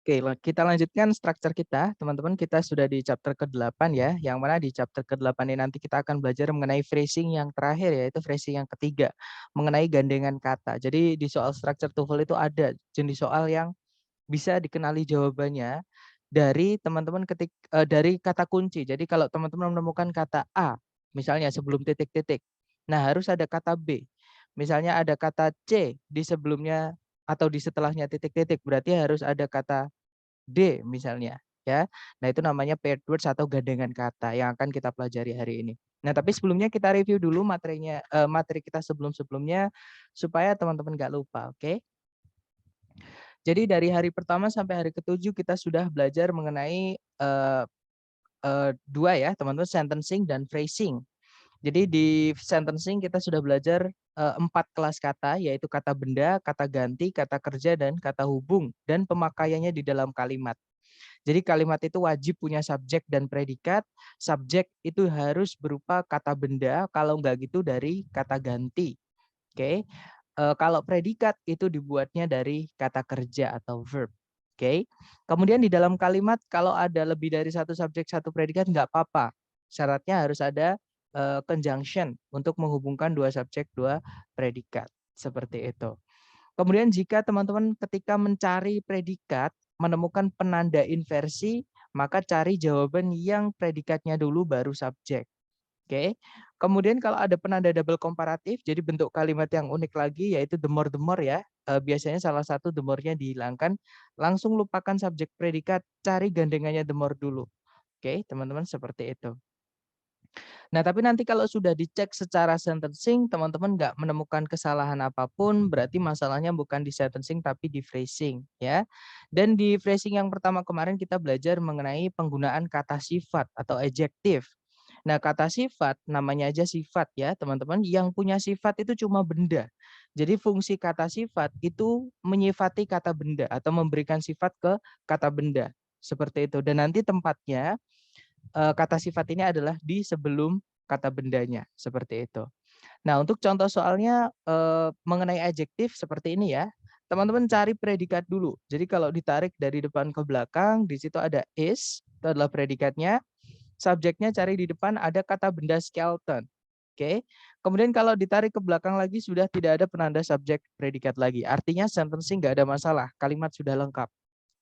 Oke, kita lanjutkan struktur kita. Teman-teman, kita sudah di chapter ke-8 ya. Yang mana di chapter ke-8 ini nanti kita akan belajar mengenai phrasing yang terakhir, yaitu phrasing yang ketiga, mengenai gandengan kata. Jadi di soal struktur TOEFL itu ada jenis soal yang bisa dikenali jawabannya dari teman-teman dari kata kunci. Jadi kalau teman-teman menemukan kata A, misalnya sebelum titik-titik, nah harus ada kata B. Misalnya ada kata C di sebelumnya atau di setelahnya titik-titik, berarti harus ada kata D misalnya ya. Nah, itu namanya paired words atau gandengan kata yang akan kita pelajari hari ini. Nah, tapi sebelumnya kita review dulu materi kita sebelum-sebelumnya supaya teman-teman nggak lupa, oke? Jadi dari hari pertama sampai hari ketujuh kita sudah belajar mengenai dua ya, teman-teman, sentencing dan phrasing. Jadi di sentencing kita sudah belajar 4 kelas kata, yaitu kata benda, kata ganti, kata kerja, dan kata hubung, dan pemakaiannya di dalam kalimat. Jadi kalimat itu wajib punya subjek dan predikat. Subjek itu harus berupa kata benda, kalau enggak gitu dari kata ganti. Oke. Kalau predikat itu dibuatnya dari kata kerja atau verb. Oke. Kemudian di dalam kalimat kalau ada lebih dari satu subjek satu predikat nggak apa-apa. Syaratnya harus ada conjunction untuk menghubungkan dua subjek dua predikat. Seperti itu. Kemudian jika teman-teman ketika mencari predikat menemukan penanda inversi, maka cari jawaban yang predikatnya dulu baru subjek. Oke. Kemudian kalau ada penanda double komparatif, jadi bentuk kalimat yang unik lagi yaitu the more ya. Biasanya salah satu the more-nya dihilangkan, langsung lupakan subjek predikat, cari gandengannya the more dulu. Oke, teman-teman, seperti itu. Nah, tapi nanti kalau sudah dicek secara sentencing, teman-teman nggak menemukan kesalahan apapun, berarti masalahnya bukan di sentencing tapi di phrasing ya. Dan di phrasing yang pertama kemarin kita belajar mengenai penggunaan kata sifat atau adjektif. Nah, kata sifat namanya aja sifat ya, teman-teman. Yang punya sifat itu cuma benda. Jadi fungsi kata sifat itu menyifati kata benda atau memberikan sifat ke kata benda. Seperti itu. Dan nanti tempatnya kata sifat ini adalah di sebelum kata bendanya, seperti itu. Nah, untuk contoh soalnya mengenai adjektif seperti ini ya. Teman-teman cari predikat dulu. Jadi kalau ditarik dari depan ke belakang, di situ ada is, itu adalah predikatnya. Subjeknya cari di depan ada kata benda skeleton. Oke. Kemudian kalau ditarik ke belakang lagi sudah tidak ada penanda subjek predikat lagi. Artinya sentencing nggak ada masalah, kalimat sudah lengkap.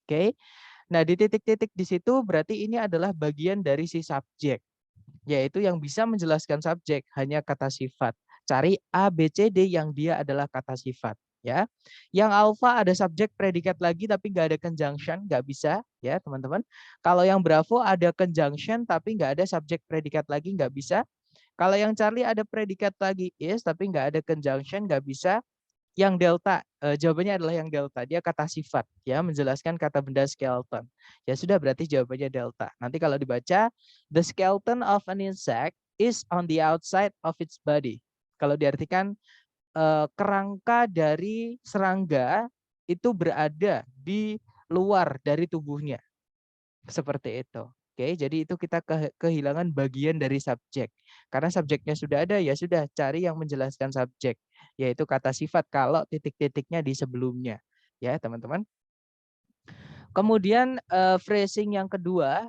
Oke. Nah, di titik-titik di situ berarti ini adalah bagian dari si subjek, yaitu yang bisa menjelaskan subjek hanya kata sifat. Cari A, B, C, D yang dia adalah kata sifat. Ya, yang alfa ada subjek predikat lagi tapi nggak ada conjunction, nggak bisa ya teman-teman. Kalau yang bravo ada conjunction tapi nggak ada subjek predikat lagi, nggak bisa. Kalau yang Charlie ada predikat lagi is tapi nggak ada conjunction, nggak bisa. Yang delta, jawabannya adalah yang delta. Dia kata sifat, ya, menjelaskan kata benda skeleton. Ya sudah, berarti jawabannya delta. Nanti kalau dibaca, the skeleton of an insect is on the outside of its body. Kalau diartikan kerangka dari serangga itu berada di luar dari tubuhnya. Seperti itu. Oke, jadi itu kita kehilangan bagian dari subjek. Karena subjeknya sudah ada, ya sudah cari yang menjelaskan subjek, yaitu kata sifat kalau titik-titiknya di sebelumnya. Ya, teman-teman. Kemudian phrasing yang kedua,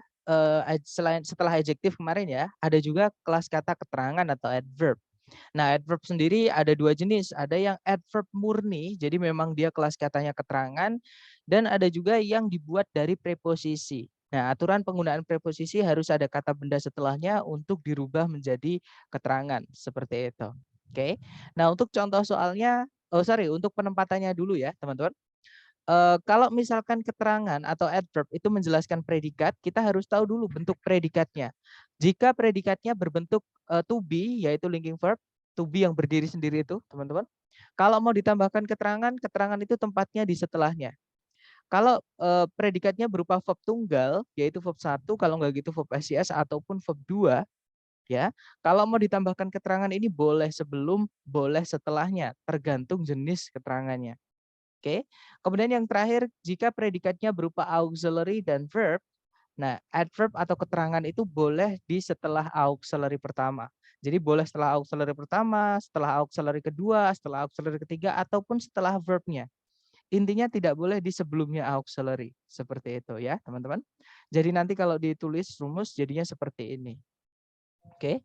selain setelah adjektif kemarin ya, ada juga kelas kata keterangan atau adverb. Nah, adverb sendiri ada dua jenis. Ada yang adverb murni, jadi memang dia kelas katanya keterangan, dan ada juga yang dibuat dari preposisi. Nah, aturan penggunaan preposisi harus ada kata benda setelahnya untuk dirubah menjadi keterangan, seperti itu. Oke. Nah, untuk contoh soalnya, untuk penempatannya dulu ya, teman-teman. Kalau misalkan keterangan atau adverb itu menjelaskan predikat, kita harus tahu dulu bentuk predikatnya. Jika predikatnya berbentuk to be, yaitu linking verb, to be yang berdiri sendiri itu, teman-teman. Kalau mau ditambahkan keterangan, keterangan itu tempatnya di setelahnya. Kalau predikatnya berupa verb tunggal, yaitu verb 1, kalau nggak gitu verb SIS ataupun verb 2, ya. Kalau mau ditambahkan keterangan ini boleh sebelum, boleh setelahnya, tergantung jenis keterangannya. Oke. Kemudian yang terakhir, jika predikatnya berupa auxiliary dan verb, nah adverb atau keterangan itu boleh di setelah auxiliary pertama. Jadi boleh setelah auxiliary pertama, setelah auxiliary kedua, setelah auxiliary ketiga, ataupun setelah verbnya. intinya tidak boleh di sebelumnya auxiliary. Seperti itu ya, teman-teman. Jadi nanti kalau ditulis rumus jadinya seperti ini. Oke.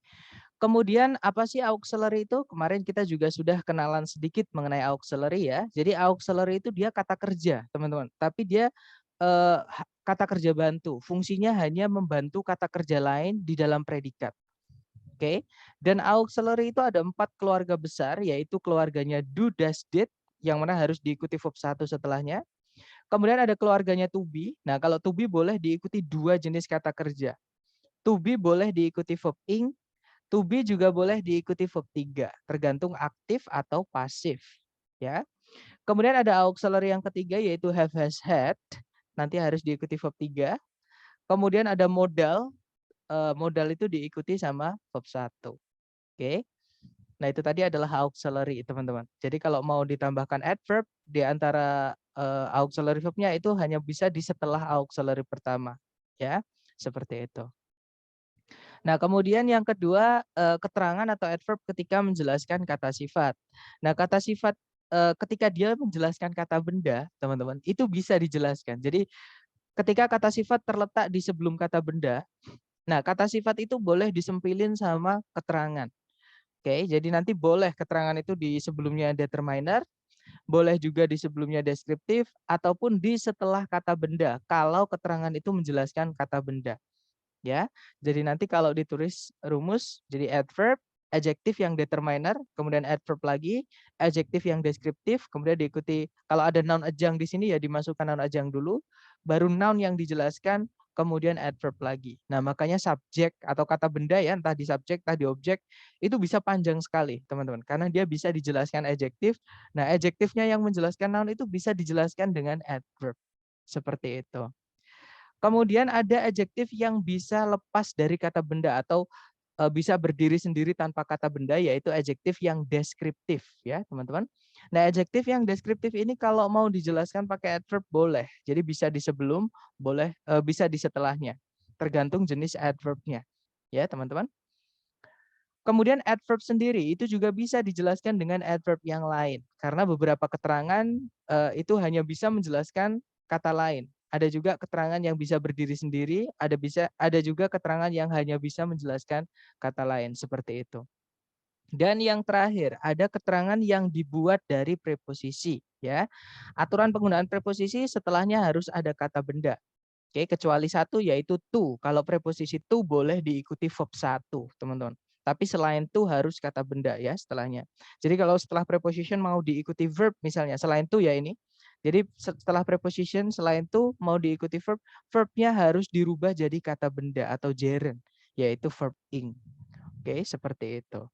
Kemudian apa sih auxiliary itu? Kemarin kita juga sudah kenalan sedikit mengenai auxiliary ya. Jadi auxiliary itu dia kata kerja, teman-teman. Tapi dia kata kerja bantu. Fungsinya hanya membantu kata kerja lain di dalam predikat. Oke. Dan auxiliary itu ada 4 keluarga besar, yaitu keluarganya do, does, did, yang mana harus diikuti verb 1 setelahnya. Kemudian ada keluarganya to be. Nah, kalau to be boleh diikuti 2 jenis kata kerja. To be boleh diikuti verb ing, to be juga boleh diikuti verb 3, tergantung aktif atau pasif, ya. Kemudian ada auxiliary yang ketiga yaitu have, has, had, nanti harus diikuti verb 3. Kemudian ada modal, modal itu diikuti sama verb 1. Oke. Nah, itu tadi adalah auxiliary, teman-teman. Jadi kalau mau ditambahkan adverb di antara auxiliary verbnya itu hanya bisa di setelah auxiliary pertama, ya. Seperti itu. Nah, kemudian yang kedua, keterangan atau adverb ketika menjelaskan kata sifat. Nah, kata sifat ketika dia menjelaskan kata benda, teman-teman, itu bisa dijelaskan. Jadi, ketika kata sifat terletak di sebelum kata benda, nah kata sifat itu boleh disempilin sama keterangan. Oke, jadi nanti boleh keterangan itu di sebelumnya determiner, boleh juga di sebelumnya deskriptif, ataupun di setelah kata benda, kalau keterangan itu menjelaskan kata benda. Ya, jadi nanti kalau ditulis rumus jadi adverb, adjektif yang determiner, kemudian adverb lagi, adjektif yang deskriptif, kemudian diikuti kalau ada noun ajang di sini ya dimasukkan noun ajang dulu, baru noun yang dijelaskan, kemudian adverb lagi. Nah, makanya subjek atau kata benda ya, entah di subjek, entah di objek, itu bisa panjang sekali, teman-teman, karena dia bisa dijelaskan adjektif. Nah, adjektifnya yang menjelaskan noun itu bisa dijelaskan dengan adverb. Seperti itu. Kemudian ada adjektif yang bisa lepas dari kata benda atau bisa berdiri sendiri tanpa kata benda, yaitu adjektif yang deskriptif ya, teman-teman. Nah, adjektif yang deskriptif ini kalau mau dijelaskan pakai adverb boleh. Jadi bisa di sebelum, boleh bisa di setelahnya. Tergantung jenis adverbnya. Ya, teman-teman. Kemudian adverb sendiri itu juga bisa dijelaskan dengan adverb yang lain. Karena beberapa keterangan itu hanya bisa menjelaskan kata lain. Ada juga keterangan yang bisa berdiri sendiri, ada juga keterangan yang hanya bisa menjelaskan kata lain seperti itu. Dan yang terakhir, ada keterangan yang dibuat dari preposisi ya. Aturan penggunaan preposisi setelahnya harus ada kata benda. Oke, kecuali satu yaitu to. Kalau preposisi to boleh diikuti verb 1, teman-teman. Tapi selain to harus kata benda ya setelahnya. Jadi kalau setelah preposition mau diikuti verb misalnya selain to ya ini. Jadi setelah preposition selain to mau diikuti verb, verbnya harus dirubah jadi kata benda atau gerund, yaitu verb ing. Oke, seperti itu.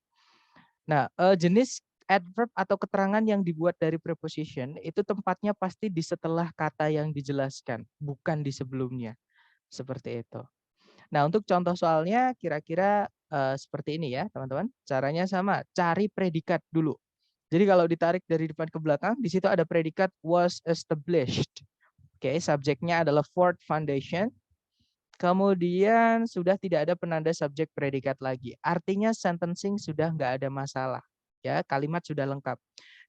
Nah, jenis adverb atau keterangan yang dibuat dari preposition itu tempatnya pasti di setelah kata yang dijelaskan, bukan di sebelumnya. Seperti itu. Nah, untuk contoh soalnya kira-kira seperti ini ya, teman-teman. Caranya sama, cari predikat dulu. Jadi kalau ditarik dari depan ke belakang, di situ ada predikat was established. Oke, subjeknya adalah Ford Foundation. Kemudian sudah tidak ada penanda subjek predikat lagi. Artinya sentencing sudah nggak ada masalah. Ya, kalimat sudah lengkap.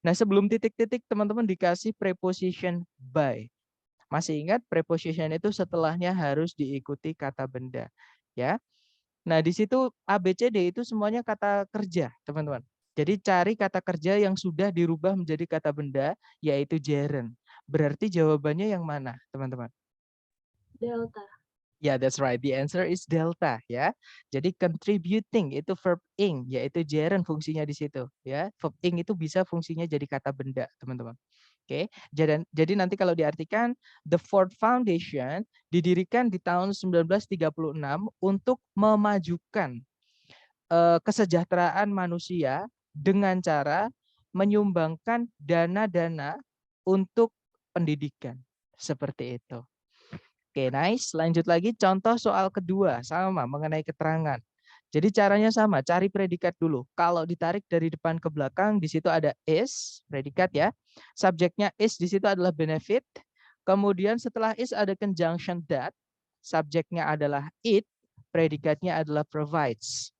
Nah, sebelum titik-titik teman-teman dikasih preposition by. Masih ingat preposition itu setelahnya harus diikuti kata benda, ya. Nah, di situ A, B, C, D itu semuanya kata kerja, teman-teman. Jadi cari kata kerja yang sudah dirubah menjadi kata benda, yaitu gerund. Berarti jawabannya yang mana, teman-teman? Delta. Ya, that's right. The answer is delta, ya. Jadi contributing itu verb ing, yaitu gerund fungsinya di situ, ya. Verb ing itu bisa fungsinya jadi kata benda, teman-teman. Oke, jadi nanti kalau diartikan the Ford Foundation didirikan di tahun 1936 untuk memajukan kesejahteraan manusia dengan cara menyumbangkan dana-dana untuk pendidikan. Seperti itu. Oke, nice. Lanjut lagi contoh soal kedua, sama mengenai keterangan. Jadi caranya sama, cari predikat dulu. Kalau ditarik dari depan ke belakang, di situ ada is, predikat ya. Subjeknya is di situ adalah benefit. Kemudian setelah is ada conjunction that. Subjeknya adalah it, predikatnya adalah provides.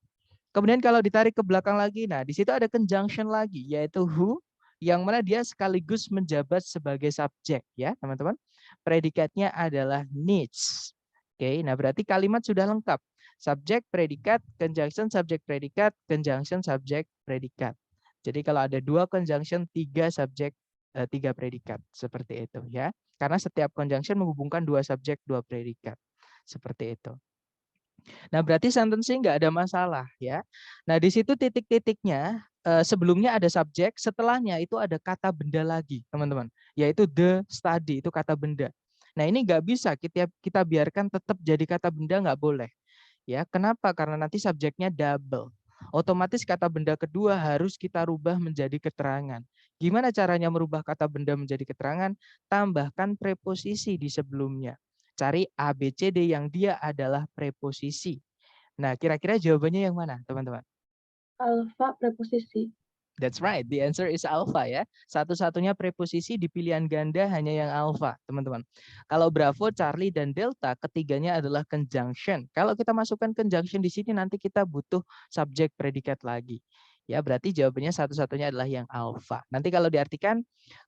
Kemudian kalau ditarik ke belakang lagi, nah di situ ada conjunction lagi, yaitu who yang mana dia sekaligus menjabat sebagai subjek ya, teman-teman. Predikatnya adalah needs. Oke, nah berarti kalimat sudah lengkap. Subjek, predikat, conjunction, subjek, predikat, conjunction, subjek, predikat. Jadi kalau ada 2 conjunction, 3 subjek, 3 predikat. Seperti itu ya. Karena setiap conjunction menghubungkan 2 subjek, 2 predikat. Seperti itu. Nah, berarti sentencing nggak ada masalah ya. Nah, di situ titik-titiknya sebelumnya ada subjek, setelahnya itu ada kata benda lagi, teman-teman. Yaitu the study, itu kata benda. Nah, ini nggak bisa kita biarkan tetap jadi kata benda, nggak boleh. Ya, kenapa? Karena nanti subjeknya double. Otomatis kata benda kedua harus kita rubah menjadi keterangan. Gimana caranya merubah kata benda menjadi keterangan? Tambahkan preposisi di sebelumnya. Cari A, B, C, D yang dia adalah preposisi. Nah, kira-kira jawabannya yang mana, teman-teman? Alfa preposisi. That's right, the answer is alpha ya. Satu-satunya preposisi di pilihan ganda hanya yang alpha, teman-teman. Kalau Bravo, Charlie, dan Delta, ketiganya adalah conjunction. Kalau kita masukkan conjunction di sini, nanti kita butuh subjek predikat lagi. Ya, berarti jawabannya satu-satunya adalah yang alpha. Nanti kalau diartikan,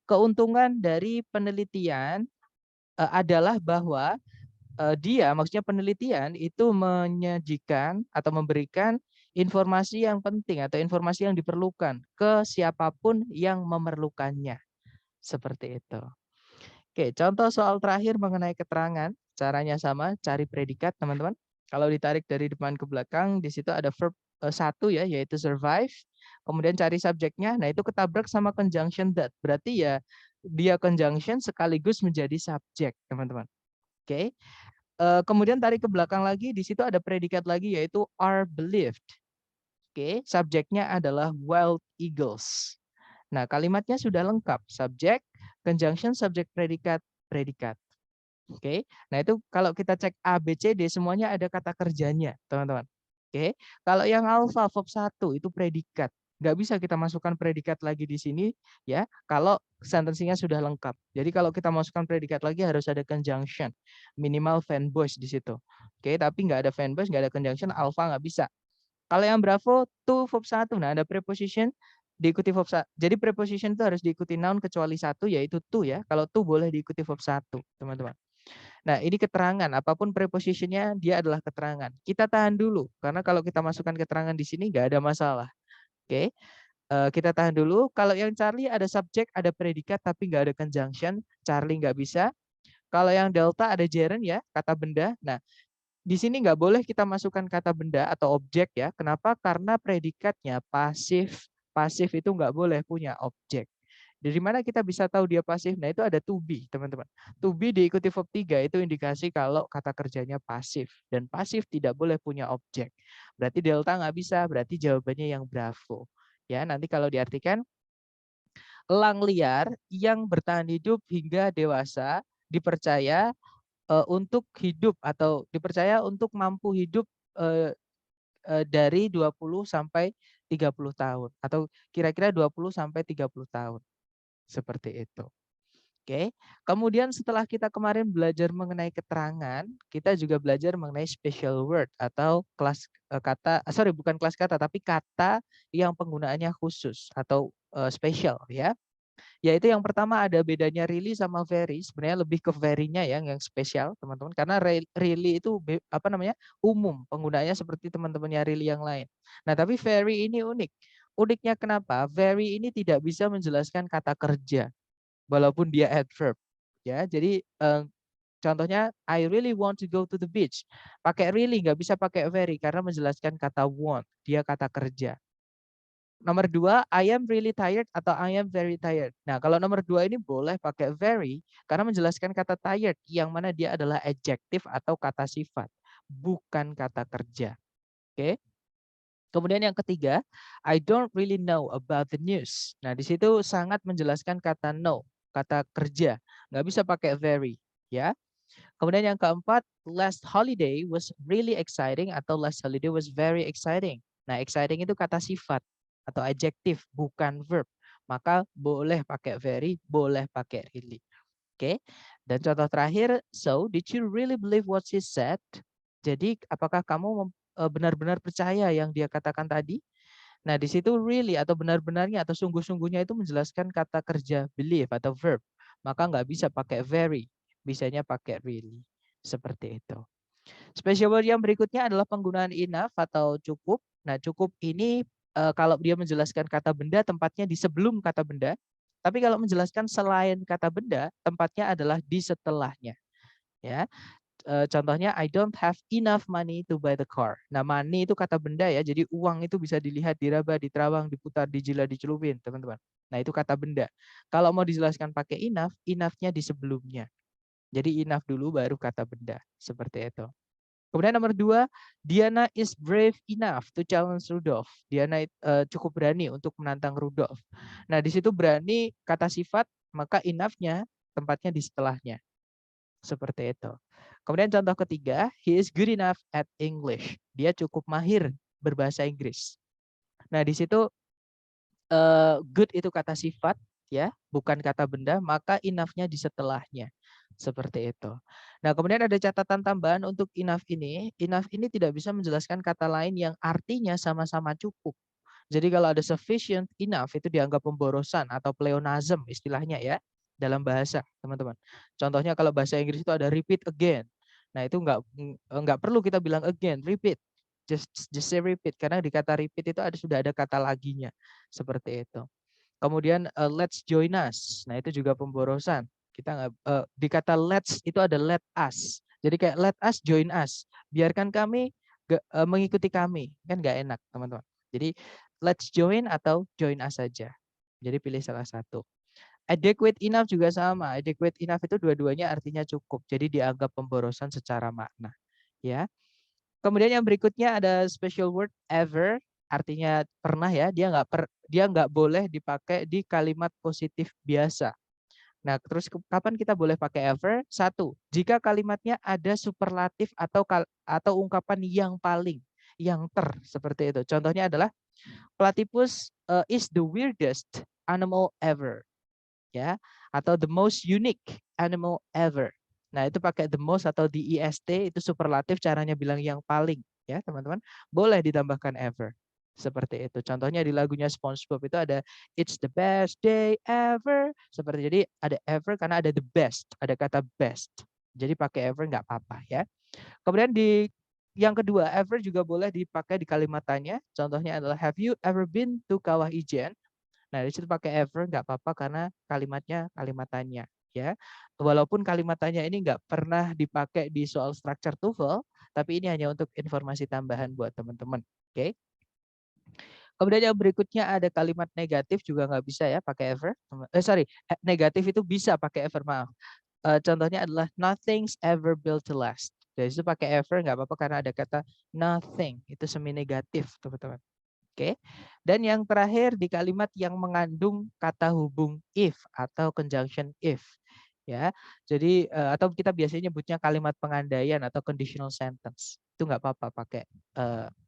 keuntungan dari penelitian adalah bahwa maksudnya penelitian itu menyajikan atau memberikan informasi yang penting atau informasi yang diperlukan ke siapapun yang memerlukannya. Seperti itu. Oke, contoh soal terakhir mengenai keterangan. Caranya sama, cari predikat, teman-teman. Kalau ditarik dari depan ke belakang, di situ ada verb satu ya, yaitu survive. Kemudian cari subjeknya, nah itu ketabrak sama conjunction that. Berarti ya dia conjunction sekaligus menjadi subjek, teman-teman. Oke. Kemudian tarik ke belakang lagi, di situ ada predikat lagi yaitu are believed. Oke, subjeknya adalah wild eagles. Nah, kalimatnya sudah lengkap, subjek, conjunction, subjek, predikat, predikat. Oke. Nah, itu kalau kita cek A, B, C, D semuanya ada kata kerjanya, teman-teman. Oke. Kalau yang alpha verb 1 itu predikat. Nggak bisa kita masukkan predikat lagi di sini ya kalau sentencingnya sudah lengkap. Jadi kalau kita masukkan predikat lagi harus ada conjunction. Minimal fanboys di situ. Oke, tapi nggak ada fanboys, nggak ada conjunction, alpha nggak bisa. Kalau yang Bravo to verb 1, nah ada preposition diikuti verb 1. Jadi preposition itu harus diikuti noun kecuali satu yaitu to ya. Kalau to boleh diikuti verb 1, teman-teman. Nah, ini keterangan, apapun prepositionnya dia adalah keterangan. Kita tahan dulu, karena kalau kita masukkan keterangan di sini nggak ada masalah. Oke, kita tahan dulu. Kalau yang Charlie ada subjek, ada predikat, tapi nggak ada conjunction, Charlie nggak bisa. Kalau yang Delta ada gerund ya, kata benda. Nah, di sini nggak boleh kita masukkan kata benda atau objek ya. Kenapa? Karena predikatnya pasif. Pasif itu nggak boleh punya objek. Dari mana kita bisa tahu dia pasif? Nah, itu ada to be, teman-teman. To be diikuti verb 3 itu indikasi kalau kata kerjanya pasif. Dan pasif tidak boleh punya objek. Berarti delta nggak bisa, berarti jawabannya yang Bravo. Ya, nanti kalau diartikan, elang liar yang bertahan hidup hingga dewasa dipercaya untuk hidup atau dipercaya untuk mampu hidup eh, dari 20 sampai 30 tahun atau kira-kira 20 sampai 30 tahun. Seperti itu. Oke. Kemudian setelah kita kemarin belajar mengenai keterangan, kita juga belajar mengenai special word atau kelas kata, sorry bukan kelas kata, tapi kata yang penggunaannya khusus atau special ya. Yaitu yang pertama ada bedanya really sama very. Sebenarnya lebih ke very-nya ya yang spesial, teman-teman. Karena really itu apa namanya? Umum, penggunaannya seperti teman-temannya really yang lain. Nah, tapi very ini unik. Uniknya kenapa? Very ini tidak bisa menjelaskan kata kerja walaupun dia adverb. Ya, jadi contohnya I really want to go to the beach. Pakai really nggak bisa pakai very karena menjelaskan kata want, dia kata kerja. Nomor 2, I am really tired atau I am very tired. Nah, kalau nomor 2 ini boleh pakai very karena menjelaskan kata tired yang mana dia adalah adjektif atau kata sifat, bukan kata kerja. Oke. Kemudian yang ketiga, I don't really know about the news. Nah, di situ sangat menjelaskan kata know, kata kerja. Nggak bisa pakai very, ya. Kemudian yang keempat, last holiday was really exciting atau last holiday was very exciting. Nah, exciting itu kata sifat atau adjektif, bukan verb. Maka boleh pakai very, boleh pakai really. Oke. Dan contoh terakhir, so did you really believe what she said? Jadi, apakah kamu benar-benar percaya yang dia katakan tadi? Nah, di situ really atau benar-benarnya atau sungguh-sungguhnya itu menjelaskan kata kerja believe atau verb. Maka nggak bisa pakai very, bisanya pakai really. Seperti itu. Special word yang berikutnya adalah penggunaan enough atau cukup. Nah, cukup ini kalau dia menjelaskan kata benda, tempatnya di sebelum kata benda. Tapi kalau menjelaskan selain kata benda, tempatnya adalah di setelahnya. Ya, contohnya I don't have enough money to buy the car. Nah, money itu kata benda ya. Jadi uang itu bisa dilihat, diraba, diterawang, diputar, dijila, dicelupin, teman-teman. Nah, itu kata benda. Kalau mau dijelaskan pakai enough, enough-nya di sebelumnya. Jadi enough dulu baru kata benda. Seperti itu. Kemudian nomor 2, Diana is brave enough to challenge Rudolph. Diana cukup berani untuk menantang Rudolph. Nah, di situ berani kata sifat, maka enough-nya tempatnya di setelahnya. Seperti itu. Kemudian contoh ketiga, he is good enough at English. Dia cukup mahir berbahasa Inggris. Nah, di situ good itu kata sifat ya, bukan kata benda, maka enough-nya di setelahnya. Seperti itu. Nah, kemudian ada catatan tambahan untuk enough ini. Enough ini tidak bisa menjelaskan kata lain yang artinya sama-sama cukup. Jadi kalau ada sufficient, enough itu dianggap pemborosan atau pleonasm istilahnya ya dalam bahasa, teman-teman. Contohnya kalau bahasa Inggris itu ada repeat again. Nah, itu nggak perlu kita bilang again, repeat. Just say repeat karena di kata repeat itu sudah ada kata laginya. Seperti itu. Kemudian let's join us. Nah, itu juga pemborosan. Kita nggak di kata let's itu ada let us. Jadi kayak let us join us. Biarkan kami mengikuti kami. Kan nggak enak, teman-teman. Jadi let's join atau join us saja. Jadi pilih salah satu. Adequate enough juga sama. Adequate enough itu dua-duanya artinya cukup. Jadi dianggap pemborosan secara makna. Ya. Kemudian yang berikutnya ada special word ever, artinya pernah ya. Dia nggak boleh dipakai di kalimat positif biasa. Nah, terus kapan kita boleh pakai ever? Satu, jika kalimatnya ada superlatif atau ungkapan yang paling, yang seperti itu. Contohnya adalah platypus is the weirdest animal ever, ya, atau the most unique animal ever. Nah, itu pakai the most atau the est itu superlatif, caranya bilang yang paling ya, teman-teman. Boleh ditambahkan ever. Seperti itu. Contohnya di lagunya SpongeBob itu ada it's the best day ever. Seperti jadi ada ever karena ada the best, ada kata best. Jadi pakai ever nggak apa-apa ya. Kemudian di yang kedua, ever juga boleh dipakai di kalimat tanya. Contohnya adalah have you ever been to Kawah Ijen? Nah, di situ pakai ever nggak apa-apa karena kalimatnya kalimat tanya ya. Walaupun kalimat tanya ini nggak pernah dipakai di soal structure TOEFL, tapi ini hanya untuk informasi tambahan buat teman-teman. Oke. Kemudian yang berikutnya ada kalimat negatif juga nggak bisa ya pakai ever. Negatif itu bisa pakai ever, maaf. Contohnya adalah nothing's ever built to last. Dari situ pakai ever nggak apa-apa karena ada kata nothing, itu semi negatif, teman-teman. Oke. Dan yang terakhir di kalimat yang mengandung kata hubung if atau conjunction if. Ya. Jadi atau kita biasanya nyebutnya kalimat pengandaian atau conditional sentence. Itu nggak apa-apa pakai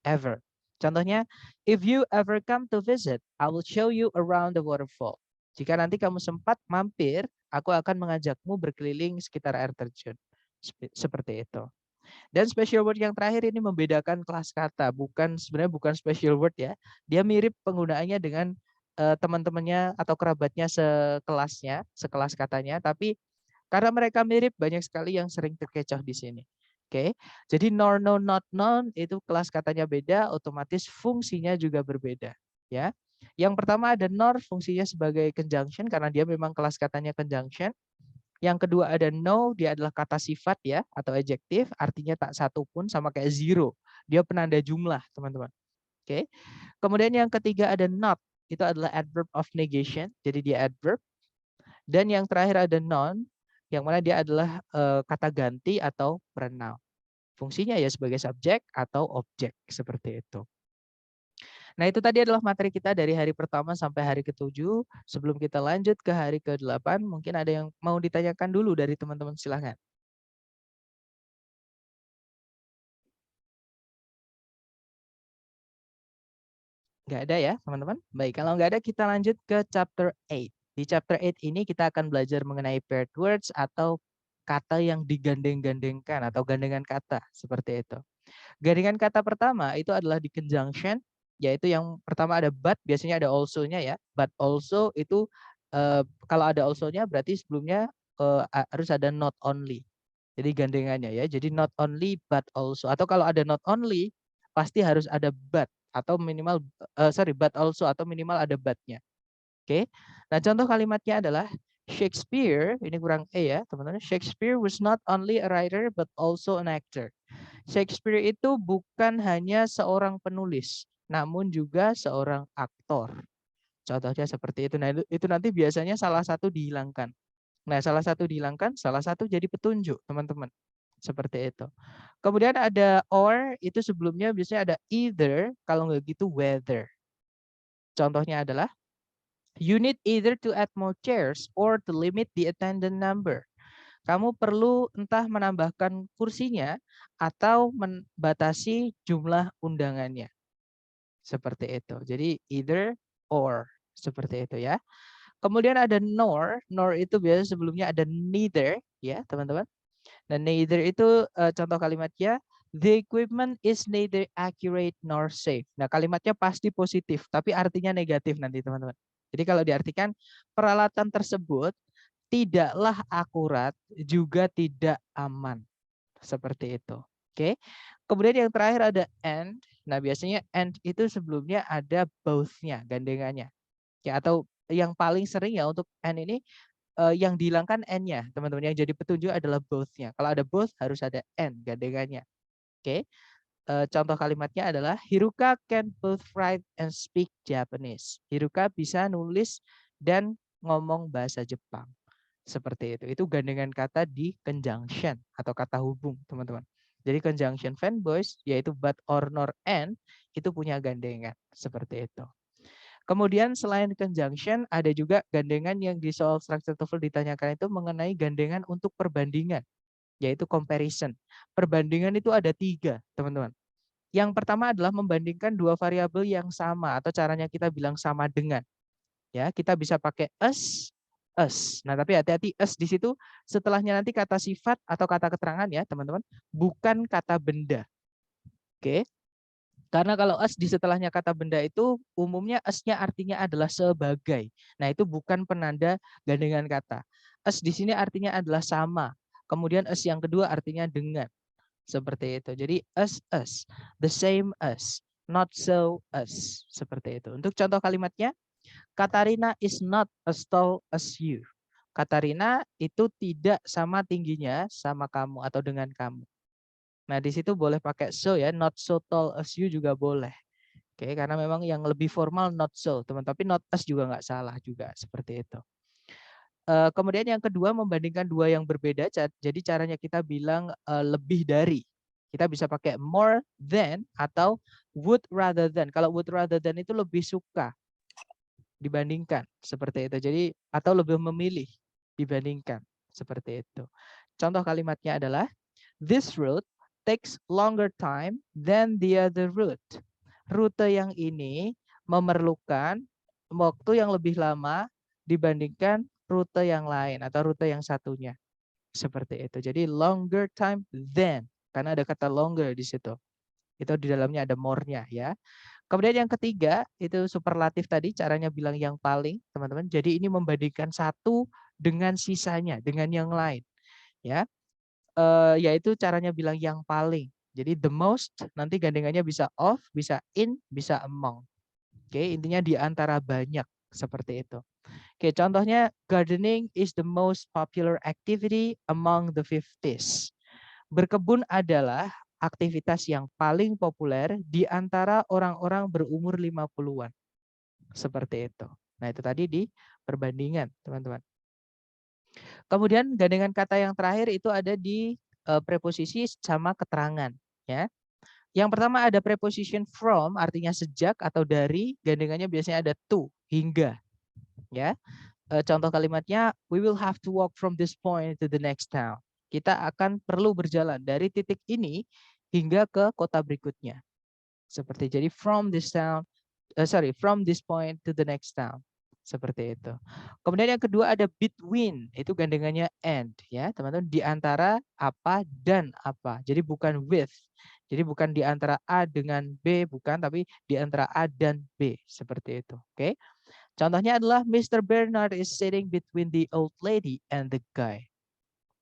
ever. Contohnya, if you ever come to visit, I will show you around the waterfall. Jika nanti kamu sempat mampir, aku akan mengajakmu berkeliling sekitar air terjun. Seperti itu. Dan special word yang terakhir ini membedakan kelas kata, sebenarnya bukan special word ya. Dia mirip penggunaannya dengan teman-temannya atau kerabatnya sekelas katanya, tapi karena mereka mirip banyak sekali yang sering terkecoh di sini. Oke. Jadi nor, no, not, non itu kelas katanya beda, otomatis fungsinya juga berbeda, ya. Yang pertama ada nor, fungsinya sebagai conjunction karena dia memang kelas katanya conjunction. Yang kedua ada no, dia adalah kata sifat ya atau adjektif, artinya tak satu pun, sama kayak zero. Dia penanda jumlah, teman-teman. Oke. Kemudian yang ketiga ada not, itu adalah adverb of negation, jadi dia adverb. Dan yang terakhir ada non, yang mana dia adalah kata ganti atau pronoun. Fungsinya ya sebagai subjek atau objek, seperti itu. Nah, itu tadi adalah materi kita dari hari pertama sampai hari ke-7. Sebelum kita lanjut ke hari ke-8, mungkin ada yang mau ditanyakan dulu dari teman-teman, silahkan. Nggak ada ya, teman-teman? Baik, kalau nggak ada kita lanjut ke chapter 8. Di chapter 8 ini kita akan belajar mengenai paired words atau kata yang digandeng-gandengkan atau gandengan kata, seperti itu. Gandengan kata pertama itu adalah di conjunction. yaitu yang pertama ada but, biasanya ada also-nya ya. But also itu kalau ada also-nya berarti sebelumnya harus ada not only. Jadi gandengannya ya. Jadi not only but also, atau kalau ada not only pasti harus ada but atau minimal but also atau minimal ada but-nya. Oke. Nah, contoh kalimatnya adalah Shakespeare, ini kurang ya, teman-teman. Shakespeare was not only a writer but also an actor. Shakespeare itu bukan hanya seorang penulis, namun juga seorang aktor. Contohnya seperti itu. Nah, itu nanti biasanya salah satu dihilangkan. Nah, salah satu dihilangkan, salah satu jadi petunjuk, teman-teman. Seperti itu. Kemudian ada or, itu sebelumnya biasanya ada either, kalau nggak gitu whether. Contohnya adalah you need either to add more chairs or to limit the attendant number. Kamu perlu entah menambahkan kursinya atau membatasi jumlah undangannya. Seperti itu. Jadi either or. Seperti itu ya. Kemudian ada nor. Nor itu biasanya sebelumnya ada neither ya teman-teman. Dan neither itu contoh kalimatnya the equipment is neither accurate nor safe. Nah, kalimatnya pasti positif tapi artinya negatif nanti teman-teman. Jadi kalau diartikan peralatan tersebut tidaklah akurat juga tidak aman. Seperti itu. Oke. Kemudian yang terakhir ada and. Nah, biasanya and itu sebelumnya ada both-nya, gandengannya. Ya, atau yang paling sering ya untuk and ini yang dihilangkan n-nya, teman-teman. Yang jadi petunjuk adalah both-nya. Kalau ada both harus ada and, gandengannya. Oke. Contoh kalimatnya adalah Hiruka can both write and speak Japanese. Hiruka bisa nulis dan ngomong bahasa Jepang. Seperti itu. Itu gandengan kata di conjunction atau kata hubung, teman-teman. Jadi conjunction fanboys yaitu but, or, nor, and itu punya gandengan seperti itu. Kemudian selain conjunction ada juga gandengan yang di soal structure TOEFL ditanyakan itu mengenai gandengan untuk perbandingan, yaitu comparison. Perbandingan itu ada 3, teman-teman. Yang pertama adalah membandingkan dua variabel yang sama atau caranya kita bilang sama dengan. Ya, kita bisa pakai us. Nah, tapi hati-hati us di situ setelahnya nanti kata sifat atau kata keterangan ya, teman-teman, bukan kata benda. Oke. Karena kalau us di setelahnya kata benda itu umumnya us-nya artinya adalah sebagai. Nah, itu bukan penanda gandengan kata. Us di sini artinya adalah sama. Kemudian us yang kedua artinya dengan. Seperti itu. Jadi us, the same us, not so us. Seperti itu. Untuk contoh kalimatnya, Katarina is not as tall as you. Katarina itu tidak sama tingginya sama kamu atau dengan kamu. Nah, di situ boleh pakai so ya, not so tall as you juga boleh. Oke, karena memang yang lebih formal not so, teman. Tapi not as juga nggak salah juga, seperti itu. Kemudian yang kedua membandingkan dua yang berbeda, jadi caranya kita bilang lebih dari. Kita bisa pakai more than atau would rather than. Kalau would rather than itu lebih suka dibandingkan, seperti itu. Jadi atau lebih memilih dibandingkan, seperti itu. Contoh kalimatnya adalah this route takes longer time than the other route. Rute yang ini memerlukan waktu yang lebih lama dibandingkan rute yang lain atau rute yang satunya. Seperti itu. Jadi longer time than, karena ada kata longer di situ. Itu di dalamnya ada more-nya ya. Kemudian yang ketiga itu superlatif tadi, caranya bilang yang paling, teman-teman. Jadi ini membandingkan satu dengan sisanya, dengan yang lain. Ya. Yaitu caranya bilang yang paling. Jadi the most nanti gandengannya bisa of, bisa in, bisa among. Oke, intinya di antara banyak seperti itu. Oke, contohnya gardening is the most popular activity among the 50s. Berkebun adalah aktivitas yang paling populer di antara orang-orang berumur 50-an. Seperti itu. Nah, itu tadi di perbandingan, teman-teman. Kemudian gandengan kata yang terakhir itu ada di preposisi sama keterangan, ya. Yang pertama ada preposition from, artinya sejak atau dari, gandengannya biasanya ada to, hingga. Ya. Contoh kalimatnya, we will have to walk from this point to the next town. Kita akan perlu berjalan dari titik ini hingga ke kota berikutnya. Seperti jadi from this town, from this point to the next town. Seperti itu. Kemudian yang kedua ada between, itu gandengannya and ya, teman-teman, di antara apa dan apa. Jadi bukan with. Jadi bukan di antara A dengan B, bukan, tapi di antara A dan B, seperti itu. Oke. Contohnya adalah Mr. Bernard is sitting between the old lady and the guy.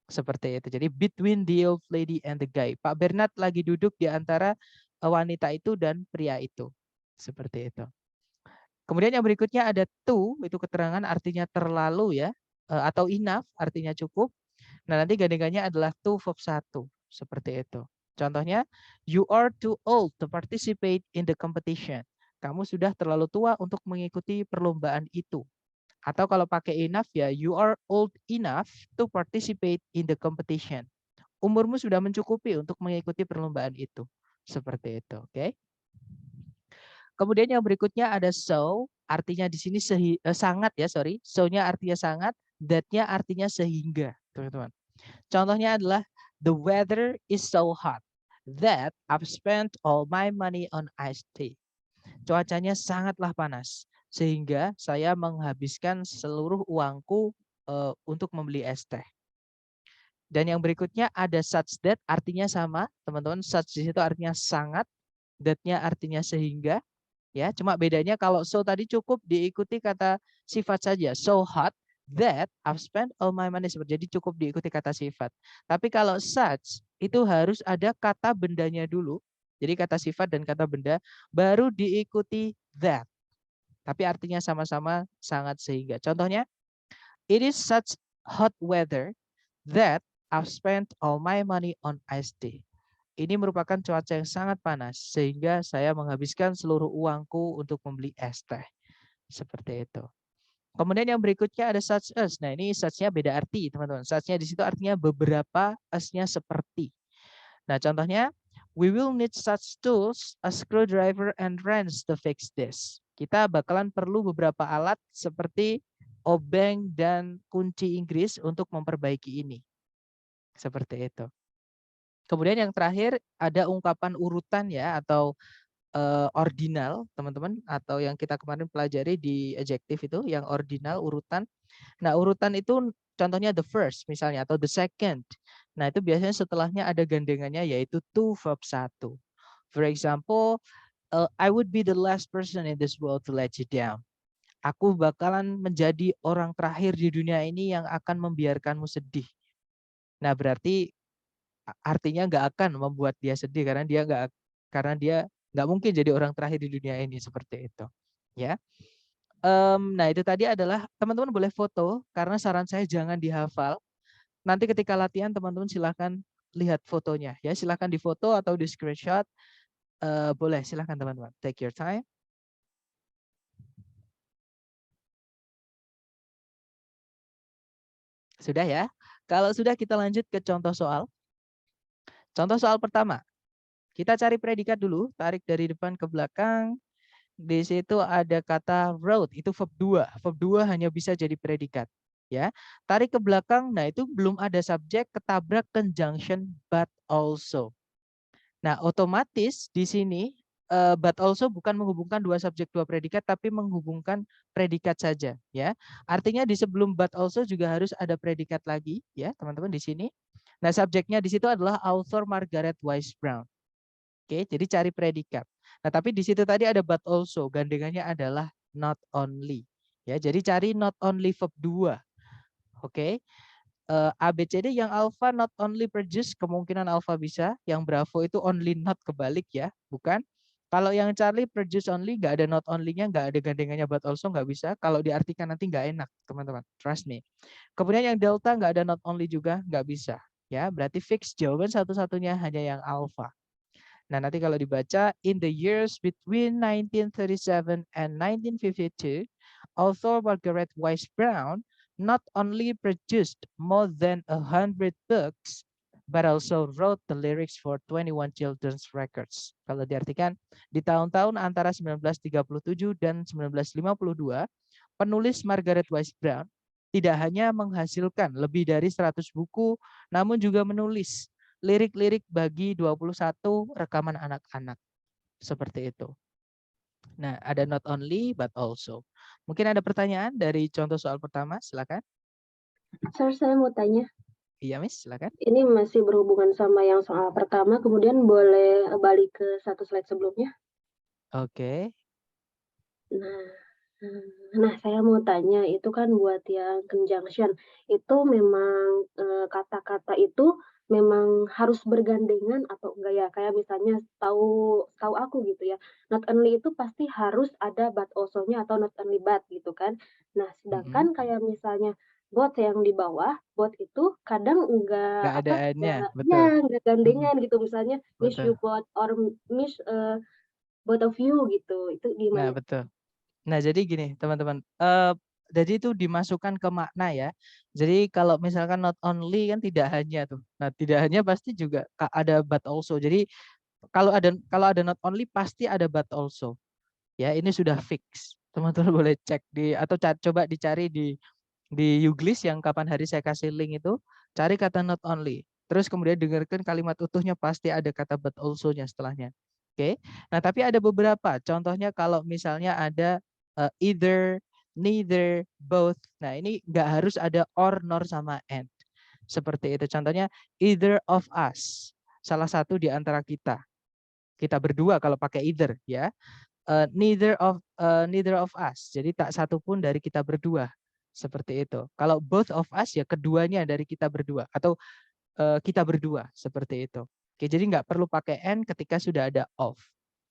Seperti itu. Jadi between the old lady and the guy. Pak Bernard lagi duduk di antara wanita itu dan pria itu. Seperti itu. Kemudian yang berikutnya ada to, itu keterangan artinya terlalu ya, atau enough artinya cukup. Nah, nanti gandengannya adalah to verb 1, seperti itu. Contohnya, you are too old to participate in the competition. Kamu sudah terlalu tua untuk mengikuti perlombaan itu. Atau kalau pakai enough ya, you are old enough to participate in the competition. Umurmu sudah mencukupi untuk mengikuti perlombaan itu. Seperti itu, oke? Kemudian yang berikutnya ada so, artinya di sini sangat ya, sorry. So-nya artinya sangat, that-nya artinya sehingga, teman-teman. Contohnya adalah the weather is so hot that I've spent all my money on iced tea. Cuacanya sangatlah panas sehingga saya menghabiskan seluruh uangku untuk membeli es teh. Dan yang berikutnya ada such that, artinya sama, teman-teman. Such di situ artinya sangat, that-nya artinya sehingga. Ya, cuma bedanya kalau so tadi cukup diikuti kata sifat saja. So hot that I've spent all my money. Jadi cukup diikuti kata sifat. Tapi kalau such itu harus ada kata bendanya dulu. Jadi kata sifat dan kata benda baru diikuti that. Tapi artinya sama-sama sangat sehingga. Contohnya, it is such hot weather that I've spent all my money on iced tea. Ini merupakan cuaca yang sangat panas sehingga saya menghabiskan seluruh uangku untuk membeli es teh. Seperti itu. Kemudian yang berikutnya ada such as. Nah, ini such-nya beda arti, teman-teman. Such-nya di situ artinya beberapa, as-nya seperti. Nah, contohnya, we will need such tools, a screwdriver and wrench to fix this. Kita bakalan perlu beberapa alat seperti obeng dan kunci Inggris untuk memperbaiki ini. Seperti itu. Kemudian yang terakhir ada ungkapan urutan ya, atau ordinal, teman-teman, atau yang kita kemarin pelajari di adjective itu, yang ordinal, urutan. Nah, urutan itu contohnya the first misalnya, atau the second. Nah, itu biasanya setelahnya ada gandengannya yaitu to verb 1. For example, I would be the last person in this world to let you down. Aku bakalan menjadi orang terakhir di dunia ini yang akan membiarkanmu sedih. Nah, berarti artinya nggak akan membuat dia sedih karena dia nggak mungkin jadi orang terakhir di dunia ini, seperti itu ya. Nah, itu tadi adalah teman-teman boleh foto karena saran saya jangan dihafal. Nanti ketika latihan teman-teman silahkan lihat fotonya ya, silahkan difoto atau di screenshot. Boleh, silahkan teman-teman, take your time. Sudah ya. Kalau sudah, kita lanjut ke contoh soal. Contoh soal pertama. Kita cari predikat dulu, tarik dari depan ke belakang. Di situ ada kata road, itu verb 2. Verb 2 hanya bisa jadi predikat. Ya, tarik ke belakang, nah itu belum ada subjek, ketabrak conjunction but also. Nah, otomatis di sini but also bukan menghubungkan dua subjek dua predikat, tapi menghubungkan predikat saja. Ya, artinya di sebelum but also juga harus ada predikat lagi, ya teman-teman di sini. Nah, subjeknya di situ adalah author Margaret Wise Brown. Oke, jadi cari predikat. Nah, tapi di situ tadi ada but also, gandengannya adalah not only. Ya, jadi cari not only verb 2. Oke. ABCD yang alpha not only produce, kemungkinan alpha bisa, yang Bravo itu only not, kebalik ya, bukan. Kalau yang Charlie produce only, nggak ada not only-nya, nggak ada gandengannya but also, nggak bisa. Kalau diartikan nanti nggak enak, teman-teman. Trust me. Kemudian yang Delta nggak ada not only juga, nggak bisa. Ya, berarti fix jawaban satu-satunya hanya yang alpha. Nah, nanti kalau dibaca, in the years between 1937 and 1952, author Margaret Wise Brown not only produced more than 100 books, but also wrote the lyrics for 21 children's records. Kalau diartikan, di tahun-tahun antara 1937 dan 1952, penulis Margaret Wise Brown tidak hanya menghasilkan lebih dari 100 buku, namun juga menulis lirik-lirik bagi 21 rekaman anak-anak. Seperti itu. Nah, ada not only but also. Mungkin ada pertanyaan dari contoh soal pertama, silakan. Sir, saya mau tanya. Iya, Miss, silakan. Ini masih berhubungan sama yang soal pertama, kemudian boleh balik ke satu slide sebelumnya? Oke. Nah, nah saya mau tanya, itu kan buat yang conjunction, itu memang, kata-kata itu memang harus bergandengan atau enggak ya? Kayak misalnya setahu setahu aku gitu ya, not only itu pasti harus ada but also-nya atau not only but gitu kan. Nah, Mhm. sedangkan kayak misalnya both yang di bawah, both itu kadang enggak Nggak ada apa, N-nya, enggak ya betul. enggak Mhm, gandengan gitu, misalnya miss you betul. both or miss, both of you gitu, itu Nah, gimana? betul. Nah, jadi gini, teman-teman, jadi itu dimasukkan ke makna ya. Jadi kalau misalkan not only kan tidak hanya tuh. Nah, tidak hanya pasti juga ada but also. Jadi kalau ada not only pasti ada but also. Ya, ini sudah fix. Teman-teman boleh cek di atau coba dicari di Youglis yang kapan hari saya kasih link itu, cari kata not only. Terus kemudian dengarkan kalimat utuhnya pasti ada kata but also-nya setelahnya. Oke. Nah, tapi ada beberapa. Contohnya kalau misalnya ada either, neither, both. Nah, ini nggak harus ada or, nor, sama and. Seperti itu. Contohnya either of us. Salah satu di antara kita. Kita berdua kalau pakai either ya. Neither of us. Jadi tak satu pun dari kita berdua. Seperti itu. Kalau both of us ya keduanya dari kita berdua atau kita berdua seperti itu. Oke, jadi nggak perlu pakai n ketika sudah ada of.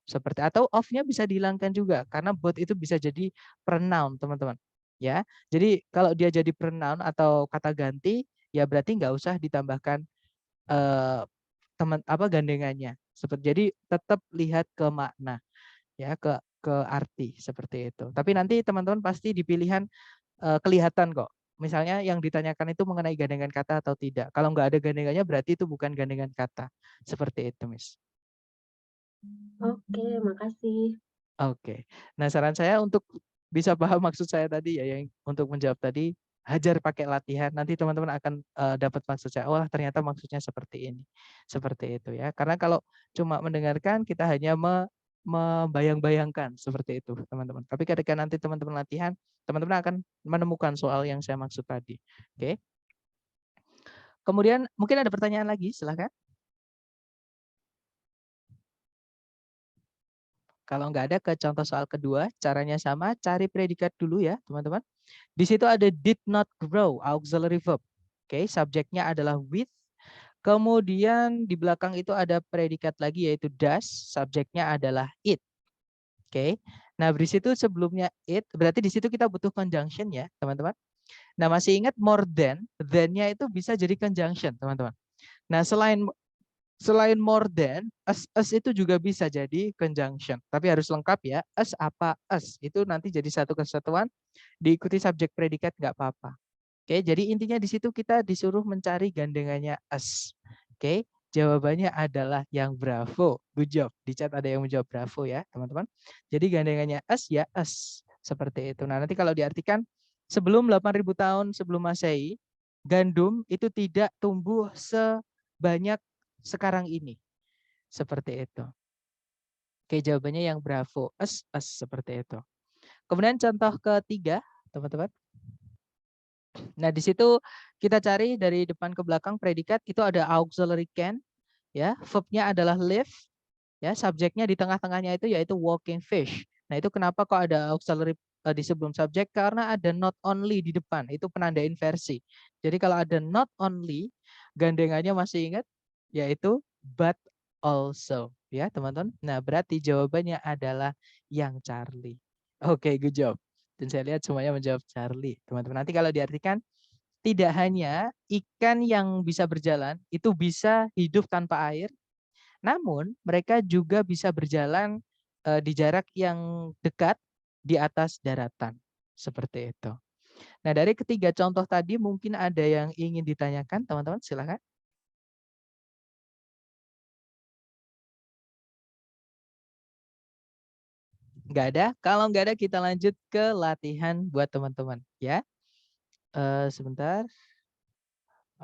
Seperti atau of-nya bisa dihilangkan juga karena both itu bisa jadi pronoun, teman-teman. Ya. Jadi kalau dia jadi pronoun atau kata ganti ya berarti nggak usah ditambahkan eh, gandengannya. Seperti jadi tetap lihat ke makna ya ke arti seperti itu. Tapi nanti teman-teman pasti di pilihan kelihatan kok. Misalnya yang ditanyakan itu mengenai gandengan kata atau tidak. Kalau nggak ada gandengannya berarti itu bukan gandengan kata. Seperti itu, Miss. Oke, makasih. Oke. Nah, saran saya untuk bisa paham maksud saya tadi ya, yang untuk menjawab tadi, hajar pakai latihan. Nanti teman-teman akan dapat maksud saya. Oh, ternyata maksudnya seperti ini. Seperti itu ya. Karena kalau cuma mendengarkan, kita hanya membayang-bayangkan seperti itu, teman-teman. Tapi ketika nanti teman-teman latihan, teman-teman akan menemukan soal yang saya maksud tadi. Oke. Kemudian mungkin ada pertanyaan lagi, silakan. Kalau nggak ada ke contoh soal kedua, caranya sama, cari predikat dulu ya, teman-teman. Di situ ada did not grow, auxiliary verb. Oke, subjeknya adalah with. Kemudian di belakang itu ada predikat lagi yaitu does, subjeknya adalah it. Oke. Nah, di situ sebelumnya it, berarti di situ kita butuh conjunction ya, teman-teman. Nah, masih ingat more than-nya itu bisa jadi conjunction, teman-teman. Nah, selain more than, as itu juga bisa jadi conjunction. Tapi harus lengkap ya. As apa as. Itu nanti jadi satu kesatuan. Diikuti subjek predikat nggak apa-apa. Oke, jadi intinya di situ kita disuruh mencari gandengannya as. Oke, jawabannya adalah yang bravo. Good job. Di chat ada yang menjawab bravo ya, teman-teman. Jadi gandengannya as ya as. Seperti itu. Nah, nanti kalau diartikan sebelum 8.000 tahun sebelum Masehi, gandum itu tidak tumbuh sebanyak sekarang ini. Seperti itu. Oke, jawabannya yang bravo. As seperti itu. Kemudian contoh ketiga, teman-teman. Nah, di situ kita cari dari depan ke belakang predikat itu ada auxiliary can, ya. Verb-nya adalah live, ya. Subjeknya di tengah-tengahnya itu yaitu walking fish. Nah, itu kenapa kok ada auxiliary di sebelum subjek? Karena ada not only di depan, itu penanda inversi. Jadi kalau ada not only, gandengannya masih ingat yaitu but also, ya, teman-teman. Nah, berarti jawabannya adalah yang Charlie. Oke, good job. Dan saya lihat semuanya menjawab Charlie, teman-teman. Nanti kalau diartikan tidak hanya ikan yang bisa berjalan itu bisa hidup tanpa air, namun mereka juga bisa berjalan di jarak yang dekat di atas daratan. Seperti itu. Nah, dari ketiga contoh tadi mungkin ada yang ingin ditanyakan, teman-teman, silakan. Nggak ada? Kalau nggak ada kita lanjut ke latihan buat teman-teman ya. Sebentar.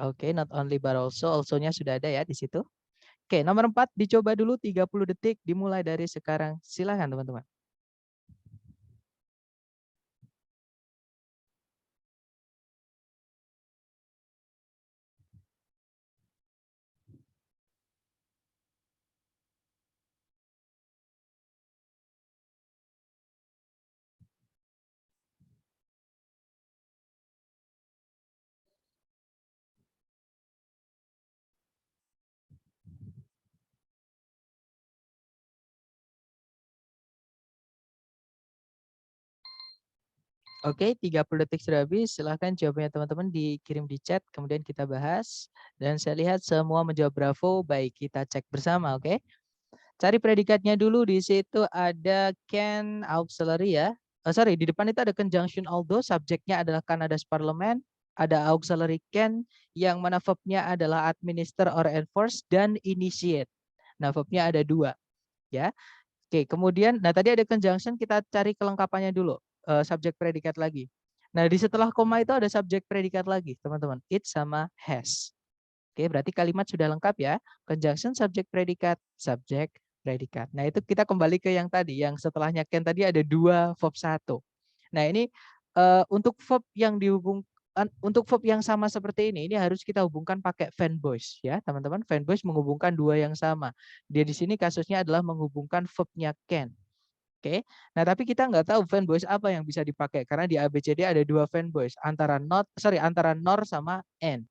Oke, not only but also. Also-nya sudah ada ya di situ. Oke, nomor 4 dicoba dulu 30 detik dimulai dari sekarang. Silakan teman-teman. Oke, 30 detik sudah habis. Silahkan jawabannya teman-teman dikirim di chat, kemudian kita bahas. Dan saya lihat semua menjawab bravo. Baik, kita cek bersama, oke? Cari predikatnya dulu. Di situ ada can auxiliary ya. Sorry, di depan itu ada conjunction although, subjeknya adalah Canada's Parliament. Ada auxiliary can, yang mana verb-nya adalah administer or enforce, dan initiate. Nah, verb-nya ada 2, ya. Oke, kemudian, nah tadi ada conjunction, kita cari kelengkapannya dulu, subjek predikat lagi. Nah, di setelah koma itu ada subjek predikat lagi, teman-teman. It sama has. Oke, berarti kalimat sudah lengkap ya. Conjunction, subjek predikat, subjek predikat. Nah, itu kita kembali ke yang tadi, yang setelahnya can tadi ada 2 verb 1. Nah, ini untuk verb yang untuk verb yang sama seperti ini harus kita hubungkan pakai fanboys ya, teman-teman. Fanboys menghubungkan 2 yang sama. Dia di sini kasusnya adalah menghubungkan verbnya can. Oke. Nah, tapi kita nggak tahu fanboys apa yang bisa dipakai karena di ABCD ada 2 fanboys antara antara nor sama and.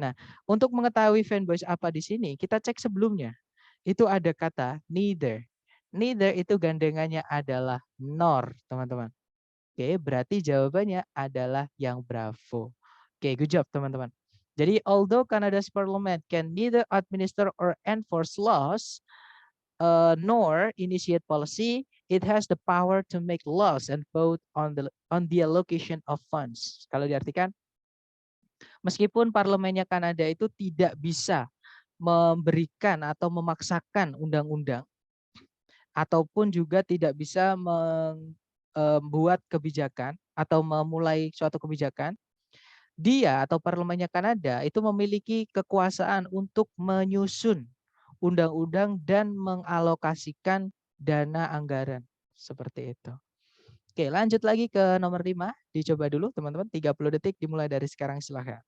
Nah, untuk mengetahui fanboys apa di sini, kita cek sebelumnya. Itu ada kata neither. Neither itu gandengannya adalah nor, teman-teman. Oke, berarti jawabannya adalah yang bravo. Oke, good job, teman-teman. Jadi, although Canada's parliament can neither administer or enforce laws, nor initiate policy, it has the power to make laws and vote on the allocation of funds. Kalau diartikan, meskipun parlemennya Kanada itu tidak bisa memberikan atau memaksakan undang-undang, ataupun juga tidak bisa membuat kebijakan atau memulai suatu kebijakan, dia atau parlemennya Kanada itu memiliki kekuasaan untuk menyusun undang-undang dan mengalokasikan dana anggaran. Seperti itu. Oke, lanjut lagi ke nomor 5. Dicoba dulu teman-teman, 30 detik dimulai dari sekarang, silahkan.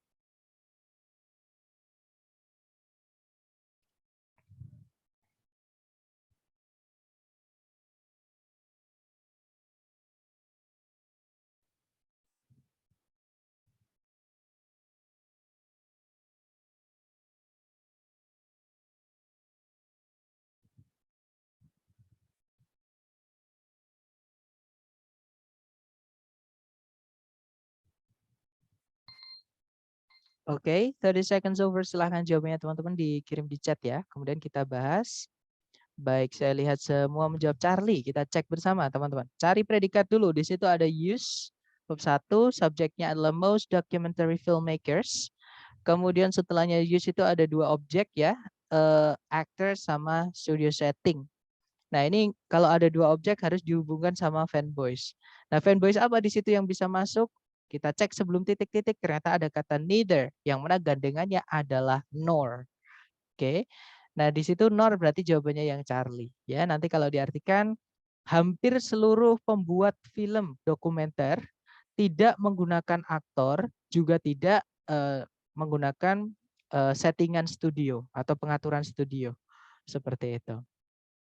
Oke, 30 seconds over. Silahkan jawabannya teman-teman dikirim di chat ya. Kemudian kita bahas. Baik, saya lihat semua menjawab Charlie. Kita cek bersama teman-teman. Cari predikat dulu. Di situ ada use. Bab 1, subjeknya adalah most documentary filmmakers. Kemudian setelahnya use itu ada 2 objek ya. Actor sama studio setting. Nah, ini kalau ada 2 objek harus dihubungkan sama fanboys. Nah, fanboys apa di situ yang bisa masuk? Kita cek sebelum titik-titik, ternyata ada kata neither, yang mana gandengannya adalah nor. Oke. Nah, di situ nor berarti jawabannya yang Charlie. Ya, nanti kalau diartikan, hampir seluruh pembuat film dokumenter tidak menggunakan aktor, juga tidak menggunakan settingan studio atau pengaturan studio. Seperti itu.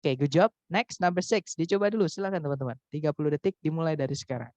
Oke, good job. Next, number 6. Dicoba dulu, silakan teman-teman. 30 detik dimulai dari sekarang.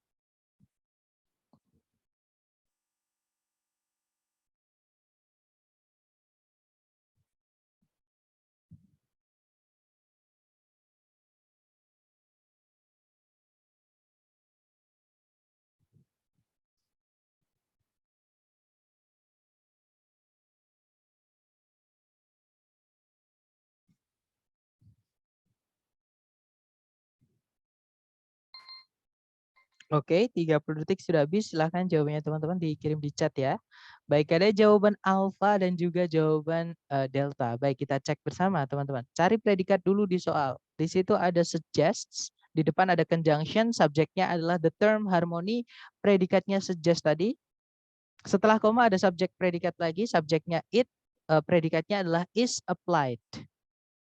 Oke, 30 detik sudah habis. Silahkan jawabannya teman-teman dikirim di chat ya. Baik, ada jawaban alfa dan juga jawaban delta. Baik, kita cek bersama teman-teman. Cari predikat dulu di soal. Di situ ada suggests. Di depan ada conjunction. Subjeknya adalah the term harmony. Predikatnya suggest tadi. Setelah koma ada subjek predikat lagi. Subjeknya it. Predikatnya adalah is applied.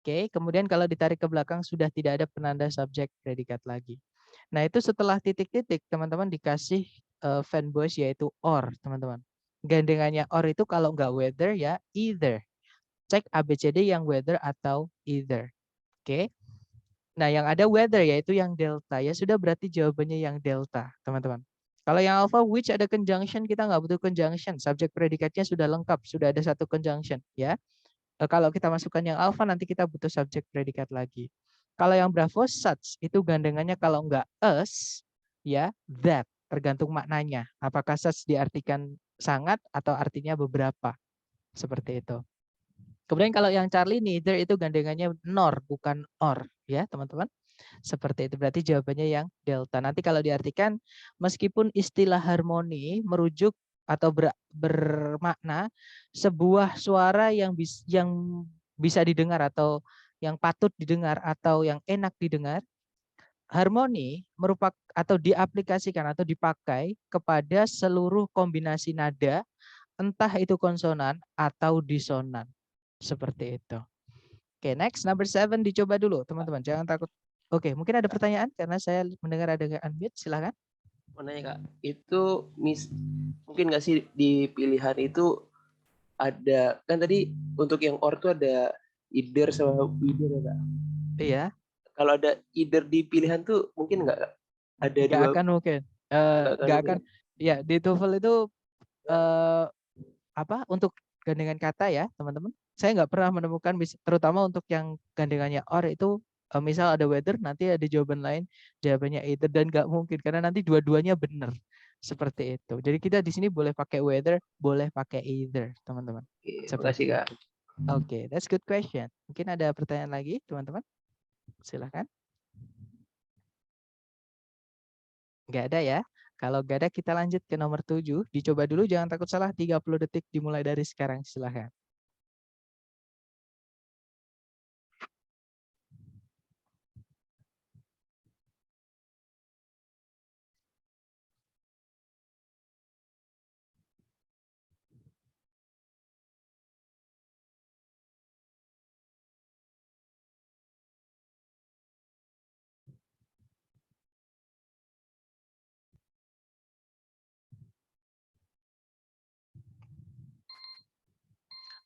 Oke, kemudian kalau ditarik ke belakang sudah tidak ada penanda subjek predikat lagi. Nah, itu setelah titik-titik teman-teman dikasih fanboys yaitu or, teman-teman. Gandengannya or itu kalau nggak whether ya either. Cek ABCD yang whether atau either. Oke. Nah, yang ada whether yaitu yang delta ya sudah berarti jawabannya yang delta, teman-teman. Kalau yang alpha which ada conjunction kita nggak butuh conjunction, subjek predikatnya sudah lengkap, sudah ada satu conjunction ya. Kalau kita masukkan yang alpha nanti kita butuh subjek predikat lagi. Kalau yang bravo such itu gandengannya kalau enggak us ya that. tergantung maknanya. Apakah such diartikan sangat atau artinya beberapa. Seperti itu. Kemudian kalau yang Charlie neither itu gandengannya nor bukan or ya teman-teman. Seperti itu berarti jawabannya yang delta. Nanti kalau diartikan meskipun istilah harmoni merujuk atau bermakna sebuah suara yang bisa didengar atau yang patut didengar atau yang enak didengar, harmoni merupakan atau diaplikasikan atau dipakai kepada seluruh kombinasi nada, entah itu konsonan atau disonan. Seperti itu. Oke, next number 7 dicoba dulu, teman-teman. Jangan takut. Oke, mungkin ada pertanyaan karena saya mendengar ada unmute, silakan. Mau nanya Kak, itu mungkin nggak sih di pilihan itu ada, kan tadi untuk yang or tuh ada either sama either ya Kak? Iya. Kalau ada either di pilihan tuh mungkin nggak Kak? Ada Nggak dua. akan mungkin. Nggak akan. Ya, di TOEFL itu untuk gandengan kata ya, teman-teman. Saya nggak pernah menemukan, terutama untuk yang gandengannya or itu, misal ada whether, nanti ada jawaban lain, jawabannya either, dan nggak mungkin karena nanti dua-duanya benar. Seperti itu. Jadi kita di sini boleh pakai whether, boleh pakai either, teman-teman. Terima kasih Kak. Oke, that's good question. Mungkin ada pertanyaan lagi, teman-teman? Silahkan. Nggak ada ya? Kalau nggak ada, kita lanjut ke nomor 7. Dicoba dulu, jangan takut salah. 30 detik dimulai dari sekarang. Silahkan.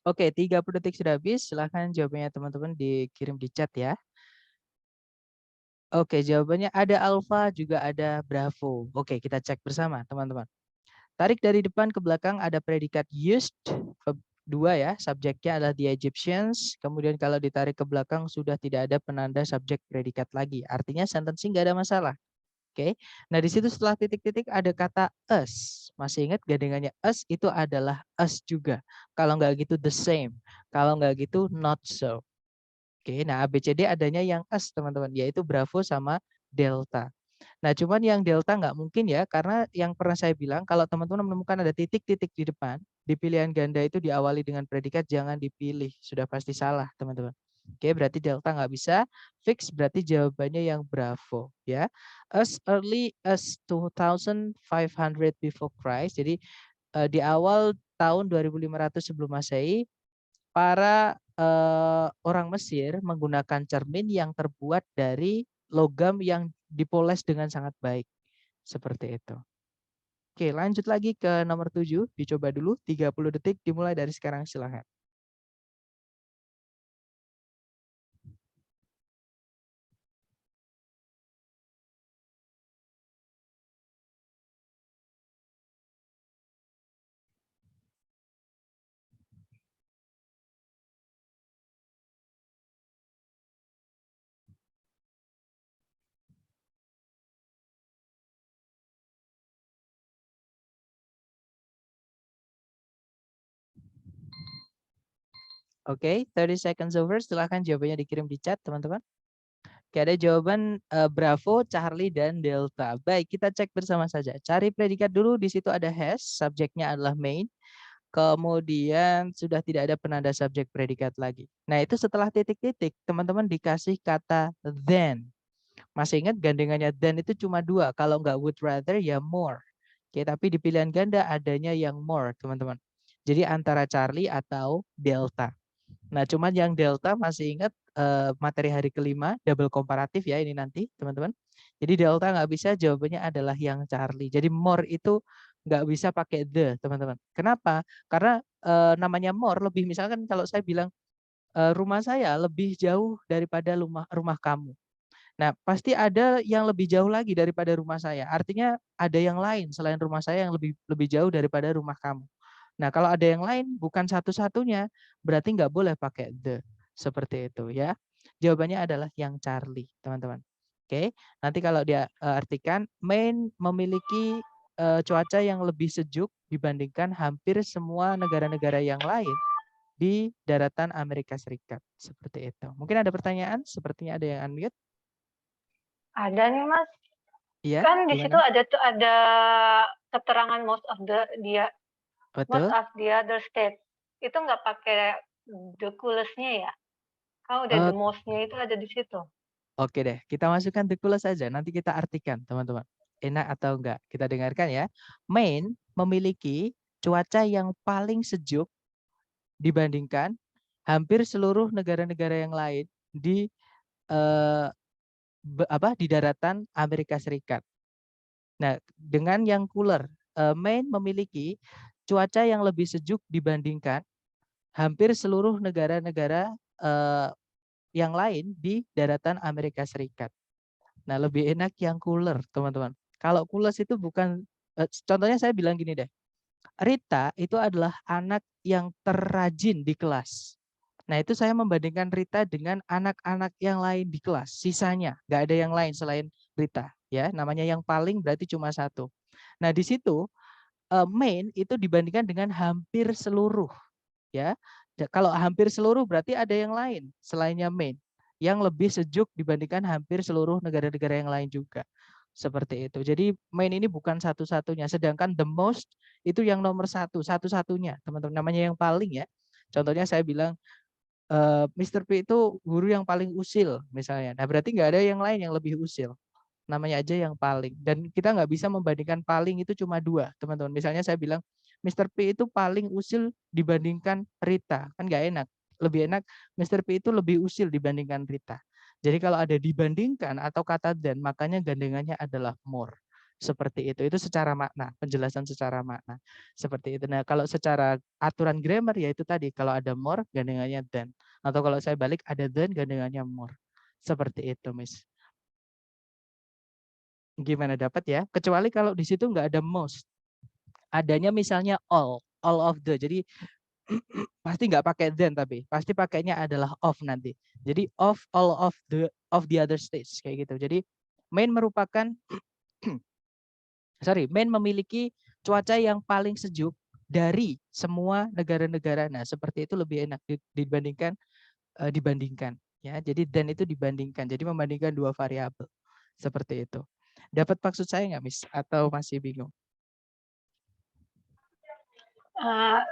Oke, 30 detik sudah habis. Silahkan jawabannya teman-teman dikirim di chat ya. Oke, jawabannya ada alfa, juga ada bravo. Oke, kita cek bersama teman-teman. Tarik dari depan ke belakang ada predikat used, verb 2 ya, subjeknya adalah the Egyptians. Kemudian kalau ditarik ke belakang sudah tidak ada penanda subjek predikat lagi. Artinya sentencing nggak ada masalah. Oke, nah di situ setelah titik-titik ada kata us. Masih ingat gandengannya us itu adalah us juga. Kalau nggak gitu the same. Kalau nggak gitu not so. Oke, nah ABCD adanya yang us teman-teman, yaitu Bravo sama Delta. Nah cuman yang Delta nggak mungkin ya, karena yang pernah saya bilang kalau teman-teman menemukan ada titik-titik di depan, di pilihan ganda itu diawali dengan predikat, jangan dipilih. Sudah pasti salah teman-teman. Oke, berarti Delta nggak bisa. Fix berarti jawabannya yang Bravo ya. As early as 2500 before Christ. Jadi di awal tahun 2500 sebelum Masehi, para orang Mesir menggunakan cermin yang terbuat dari logam yang dipoles dengan sangat baik. Seperti itu. Oke, lanjut lagi ke nomor 7. Dicoba dulu 30 detik dimulai dari sekarang, silahkan. Oke, 30 seconds over. Silahkan jawabannya dikirim di chat, teman-teman. Oke, ada jawaban Bravo, Charlie, dan Delta. Baik, kita cek bersama saja. Cari predikat dulu. Di situ ada has, subjeknya adalah main. Kemudian sudah tidak ada penanda subjek predikat lagi. Nah, itu setelah titik-titik, teman-teman dikasih kata then. Masih ingat gandengannya then itu cuma 2. Kalau nggak would rather, ya more. Oke, tapi di pilihan ganda adanya yang more, teman-teman. Jadi antara Charlie atau Delta. Nah, cuman yang Delta masih ingat materi hari kelima, double komparatif ya ini nanti, teman-teman. Jadi Delta nggak bisa, jawabannya adalah yang Charlie. Jadi more itu nggak bisa pakai the, teman-teman. Kenapa? Karena namanya more lebih, misalkan kalau saya bilang rumah saya lebih jauh daripada rumah kamu. Nah, pasti ada yang lebih jauh lagi daripada rumah saya. Artinya ada yang lain selain rumah saya yang lebih jauh daripada rumah kamu. Nah, kalau ada yang lain bukan satu-satunya, berarti nggak boleh pakai the. Seperti itu ya. Jawabannya adalah yang Charlie, teman-teman. Oke, nanti kalau dia artikan main memiliki cuaca yang lebih sejuk dibandingkan hampir semua negara-negara yang lain di daratan Amerika Serikat. Seperti itu. Mungkin ada pertanyaan? Sepertinya ada yang unmute. Ada nih Mas. Iya, Kan di situ gimana? ada keterangan most of the Betul. other states. Itu nggak pakai the coolest-nya ya? Kan udah Eh, the most-nya itu ada di situ. Oke deh, kita masukkan the coolest saja. Nanti kita artikan, teman-teman. Enak atau enggak? Kita dengarkan ya. Maine memiliki cuaca yang paling sejuk dibandingkan hampir seluruh negara-negara yang lain di eh, di daratan Amerika Serikat. Nah, dengan yang cooler, Maine memiliki cuaca yang lebih sejuk dibandingkan hampir seluruh negara-negara yang lain di daratan Amerika Serikat. Nah, lebih enak yang cooler, teman-teman. Kalau coolest itu bukan, contohnya saya bilang gini deh. Rita itu adalah anak yang terrajin di kelas. Nah, itu saya membandingkan Rita dengan anak-anak yang lain di kelas. Sisanya, nggak ada yang lain selain Rita. Ya, namanya yang paling berarti cuma satu. Nah, di situ Maine itu dibandingkan dengan hampir seluruh. Ya, kalau hampir seluruh berarti ada yang lain selainnya Maine yang lebih sejuk dibandingkan hampir seluruh negara-negara yang lain juga. Seperti itu. Jadi Maine ini bukan satu-satunya. Sedangkan the most itu yang nomor satu-satunya. Teman-teman, namanya yang paling ya. Contohnya saya bilang Mr. P itu guru yang paling usil misalnya. Nah, berarti nggak ada yang lain yang lebih usil. Namanya aja yang paling. Dan kita nggak bisa membandingkan paling itu cuma dua, teman-teman. Misalnya saya bilang Mr. P itu paling usil dibandingkan Rita. Kan nggak enak. Lebih enak Mr. P itu lebih usil dibandingkan Rita. Jadi kalau ada dibandingkan atau kata dan, makanya gandengannya adalah more. Seperti itu. Itu secara makna, penjelasan secara makna. Seperti itu. Nah, kalau secara aturan grammar ya itu tadi, kalau ada more gandengannya than. Atau kalau saya balik ada than gandengannya more. Seperti itu, Miss. Gimana, dapat ya? Kecuali kalau di situ nggak ada most. Adanya misalnya all of the. Jadi pasti nggak pakai then, tapi pasti pakainya adalah of nanti. Jadi of all of the other states kayak gitu. Jadi Maine merupakan Maine memiliki cuaca yang paling sejuk dari semua negara-negara. Nah, seperti itu lebih enak dibandingkan ya. Jadi then itu dibandingkan. Jadi membandingkan dua variabel. Seperti itu. Dapat maksud saya nggak, Miss? Atau masih bingung?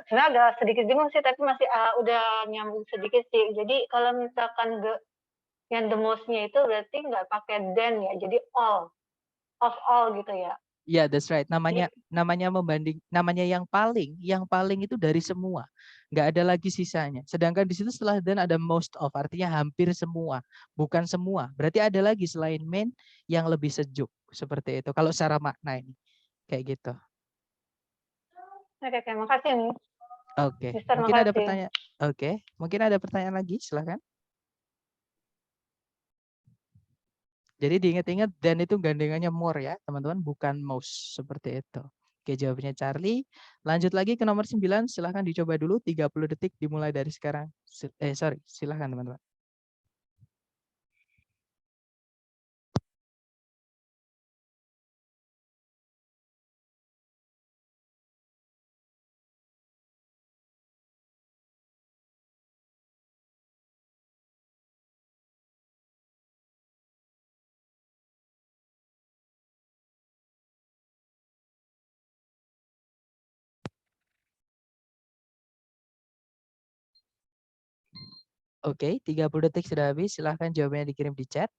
Sebenarnya agak sedikit bingung sih, tapi masih udah nyambung sedikit sih. Jadi kalau misalkan yang the most-nya itu berarti nggak pakai then ya, jadi all, of all gitu ya. Ya, yeah, that's right. Namanya yang paling itu dari semua. Nggak ada lagi sisanya. Sedangkan di situ setelah then ada most of, artinya hampir semua, bukan semua. Berarti ada lagi selain main yang lebih sejuk. Seperti itu. Kalau secara makna ini kayak gitu. Oke, makasih nih. Oke. Mister, Mungkin makasih. ada pertanyaan. Oke, mungkin ada pertanyaan lagi, silakan. Jadi diingat-ingat dan itu gandengannya more ya, teman-teman, bukan most. Seperti itu. Oke, jawabannya Charlie. Lanjut lagi ke nomor 9, silahkan dicoba dulu 30 detik dimulai dari sekarang. Silahkan teman-teman. Oke, 30 detik sudah habis. Silahkan jawabannya dikirim di chat.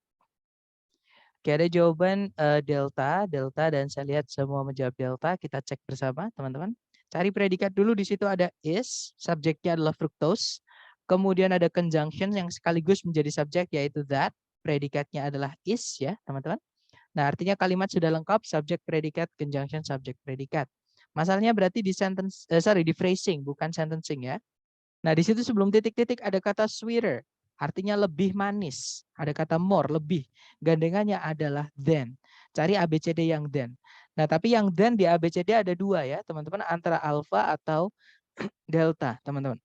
Oke, ada jawaban delta, dan saya lihat semua menjawab delta. Kita cek bersama, teman-teman. Cari predikat dulu, di situ ada is, subjeknya adalah fructose. Kemudian ada conjunction yang sekaligus menjadi subjek, yaitu that. Predikatnya adalah is ya, teman-teman. Nah, artinya kalimat sudah lengkap, subjek, predikat, conjunction, subjek, predikat. Masalahnya berarti di di phrasing, bukan sentencing ya. Nah, di situ sebelum titik-titik ada kata sweeter, artinya lebih manis. Ada kata more, lebih. Gandengannya adalah than. Cari ABCD yang than. Nah, tapi yang than di ABCD ada dua ya, teman-teman, antara alpha atau delta, teman-teman.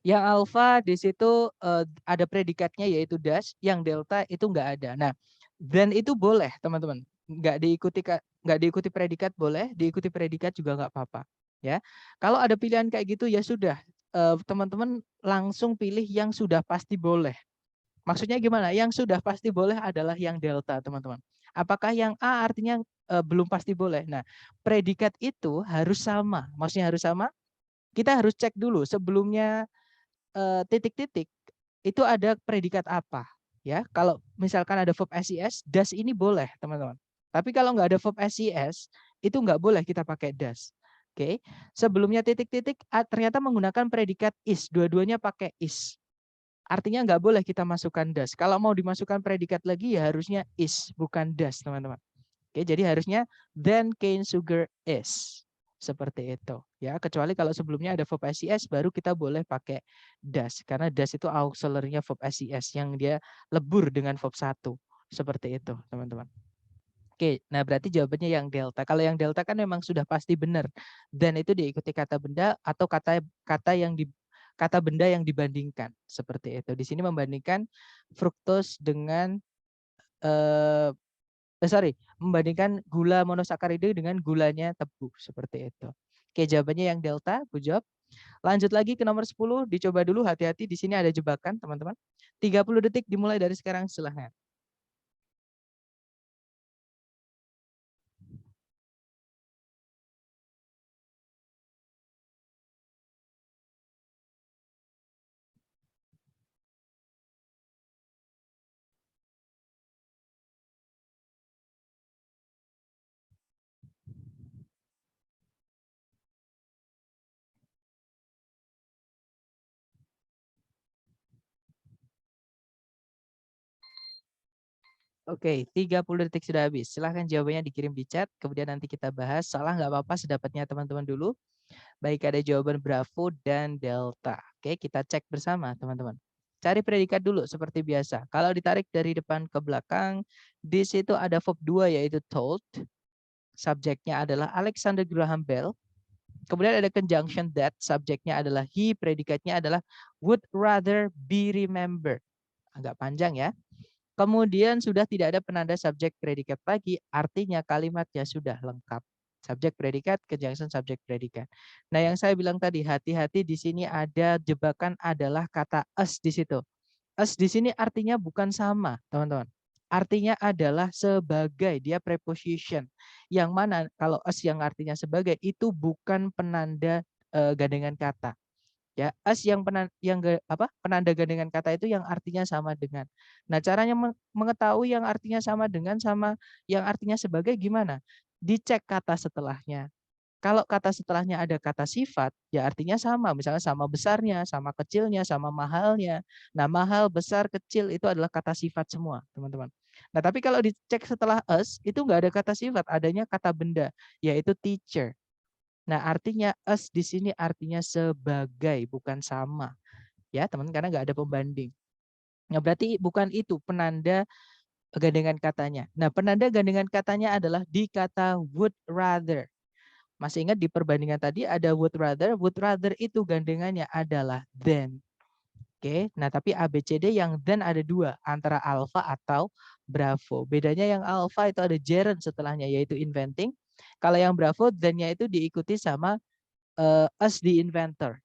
Yang alpha di situ ada predikatnya yaitu dash, yang delta itu enggak ada. Nah, than itu boleh, teman-teman. nggak diikuti predikat boleh, diikuti predikat juga nggak apa-apa. Ya, kalau ada pilihan kayak gitu ya sudah, teman-teman langsung pilih yang sudah pasti boleh. Maksudnya gimana? Yang sudah pasti boleh adalah yang delta, teman-teman. Apakah yang A artinya belum pasti boleh? Nah, predikat itu harus sama. Maksudnya harus sama? Kita harus cek dulu sebelumnya titik-titik itu ada predikat apa. Ya, kalau misalkan ada verb SIS, das ini boleh, teman-teman. Tapi kalau nggak ada verb SIS, itu nggak boleh kita pakai das. Oke, sebelumnya titik-titik ternyata menggunakan predikat is, dua-duanya pakai is. Artinya nggak boleh kita masukkan das. Kalau mau dimasukkan predikat lagi ya harusnya is, bukan das, teman-teman. Oke, jadi harusnya then cane sugar is. Seperti itu. Ya, kecuali kalau sebelumnya ada verb SIS baru kita boleh pakai das. Karena das itu auxiliary-nya verb SIS yang dia lebur dengan verb 1. Seperti itu, teman-teman. Oke, nah berarti jawabannya yang delta. Kalau yang delta kan memang sudah pasti benar. Dan itu diikuti kata benda atau kata benda yang dibandingkan seperti itu. Di sini membandingkan fruktos dengan membandingkan gula monosakarida dengan gulanya tebu seperti itu. Oke, jawabannya yang delta, good job. Lanjut lagi ke nomor 10, dicoba dulu, hati-hati di sini ada jebakan, teman-teman. 30 detik dimulai dari sekarang, silahkan. Oke, 30 detik sudah habis. Silahkan jawabannya dikirim di chat, kemudian nanti kita bahas. Salah nggak apa-apa, sedapatnya teman-teman dulu. Baik, ada jawaban Bravo dan Delta. Oke, kita cek bersama, teman-teman. Cari predikat dulu, seperti biasa. Kalau ditarik dari depan ke belakang, di situ ada verb 2, yaitu told. Subjeknya adalah Alexander Graham Bell. Kemudian ada conjunction that, subjeknya adalah he, predikatnya adalah would rather be remembered. Agak panjang ya. Kemudian sudah tidak ada penanda subjek predikat lagi, artinya kalimatnya sudah lengkap. Subjek predikat, conjunction subjek predikat. Nah, yang saya bilang tadi, hati-hati di sini ada jebakan adalah kata us di situ. Us di sini artinya bukan sama, teman-teman. Artinya adalah sebagai, dia preposition. Yang mana kalau us yang artinya sebagai itu bukan penanda gandengan kata. Ya, as yang penanda gandengan kata itu yang artinya sama dengan. Nah, caranya mengetahui yang artinya sama dengan sama yang artinya sebagai gimana? Dicek kata setelahnya. Kalau kata setelahnya ada kata sifat, ya artinya sama. Misalnya sama besarnya, sama kecilnya, sama mahalnya. Nah, mahal, besar, kecil itu adalah kata sifat semua, teman-teman. Nah, tapi kalau dicek setelah us, itu nggak ada kata sifat, adanya kata benda, yaitu teacher. Nah, artinya us di sini artinya sebagai, bukan sama. Ya, teman, karena nggak ada pembanding. Nah, berarti bukan itu penanda gandengan katanya. Nah, penanda gandengan katanya adalah di kata would rather. Masih ingat di perbandingan tadi ada would rather itu gandengannya adalah than. Oke, nah tapi ABCD yang then ada dua, antara alpha atau bravo. Bedanya yang alpha itu ada gerund setelahnya, yaitu inventing. Kalau yang bravo, then-nya itu diikuti sama as the inventor,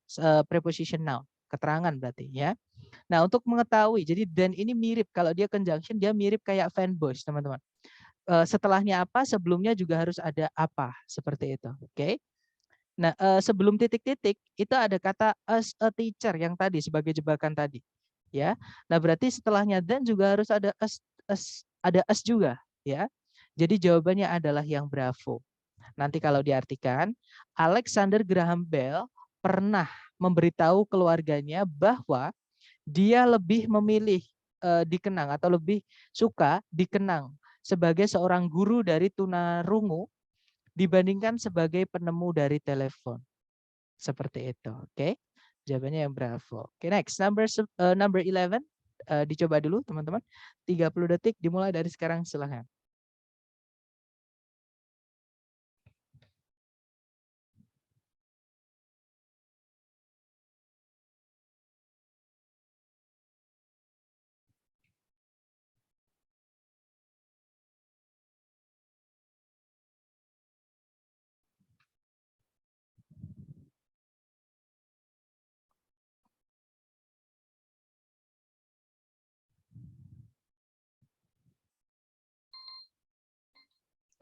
preposition noun, keterangan berarti ya. Nah, untuk mengetahui, jadi then ini mirip, kalau dia conjunction, dia mirip kayak fanboys, teman-teman. Setelahnya apa, sebelumnya juga harus ada apa, seperti itu. Oke. Nah, sebelum titik-titik itu ada kata as a teacher yang tadi sebagai jebakan tadi, ya. Nah, berarti setelahnya then juga harus ada ada as juga, ya. Jadi jawabannya adalah yang bravo. Nanti kalau diartikan, Alexander Graham Bell pernah memberitahu keluarganya bahwa dia lebih memilih dikenang atau lebih suka dikenang sebagai seorang guru dari tunarungu dibandingkan sebagai penemu dari telepon. Seperti itu, oke? Jawabannya yang bravo. Oke, next number 11 dicoba dulu teman-teman. 30 detik dimulai dari sekarang, silahkan.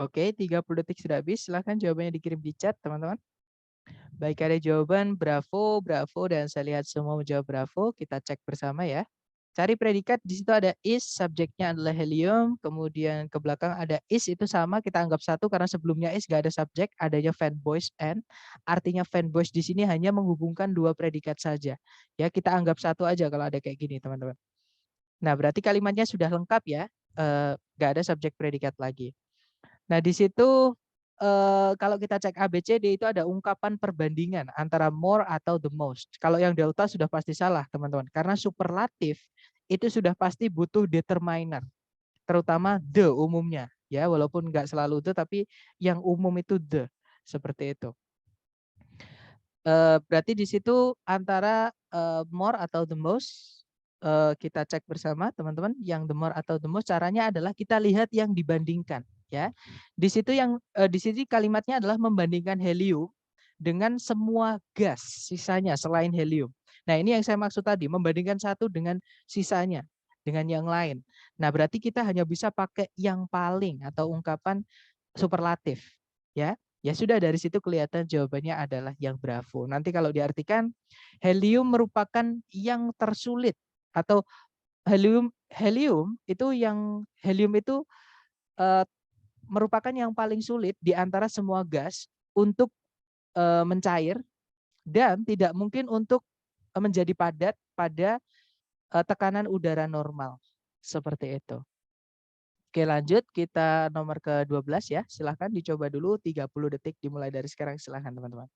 Oke, 30 detik sudah habis. Silahkan jawabannya dikirim di chat, teman-teman. Baik, ada jawaban bravo, bravo, dan saya lihat semua menjawab bravo. Kita cek bersama ya. Cari predikat, di situ ada is, subjeknya adalah helium, kemudian ke belakang ada is, itu sama, kita anggap satu karena sebelumnya is gak ada subjek, adanya fanboys and. Artinya fanboys di sini hanya menghubungkan dua predikat saja. Ya, kita anggap satu aja kalau ada kayak gini, teman-teman. Nah, berarti kalimatnya sudah lengkap ya, gak ada subjek predikat lagi. Nah, di situ kalau kita cek ABCD itu ada ungkapan perbandingan antara more atau the most. Kalau yang delta sudah pasti salah, teman-teman. Karena superlatif itu sudah pasti butuh determiner. Terutama the umumnya. Ya, walaupun nggak selalu the, tapi yang umum itu the. Seperti itu. Berarti di situ antara more atau the most, kita cek bersama, teman-teman. Yang the more atau the most, caranya adalah kita lihat yang dibandingkan. Ya, di situ di sini kalimatnya adalah membandingkan helium dengan semua gas sisanya selain helium. Nah, ini yang saya maksud tadi, membandingkan satu dengan sisanya, dengan yang lain. Nah, berarti kita hanya bisa pakai yang paling atau ungkapan superlatif, ya. Ya sudah, dari situ kelihatan jawabannya adalah yang bravo. Nanti kalau diartikan helium merupakan yang tersulit atau helium itu merupakan yang paling sulit di antara semua gas untuk mencair dan tidak mungkin untuk menjadi padat pada tekanan udara normal. Seperti itu. Oke, lanjut kita nomor ke-12 ya. Silahkan dicoba dulu 30 detik dimulai dari sekarang. Silahkan teman-teman.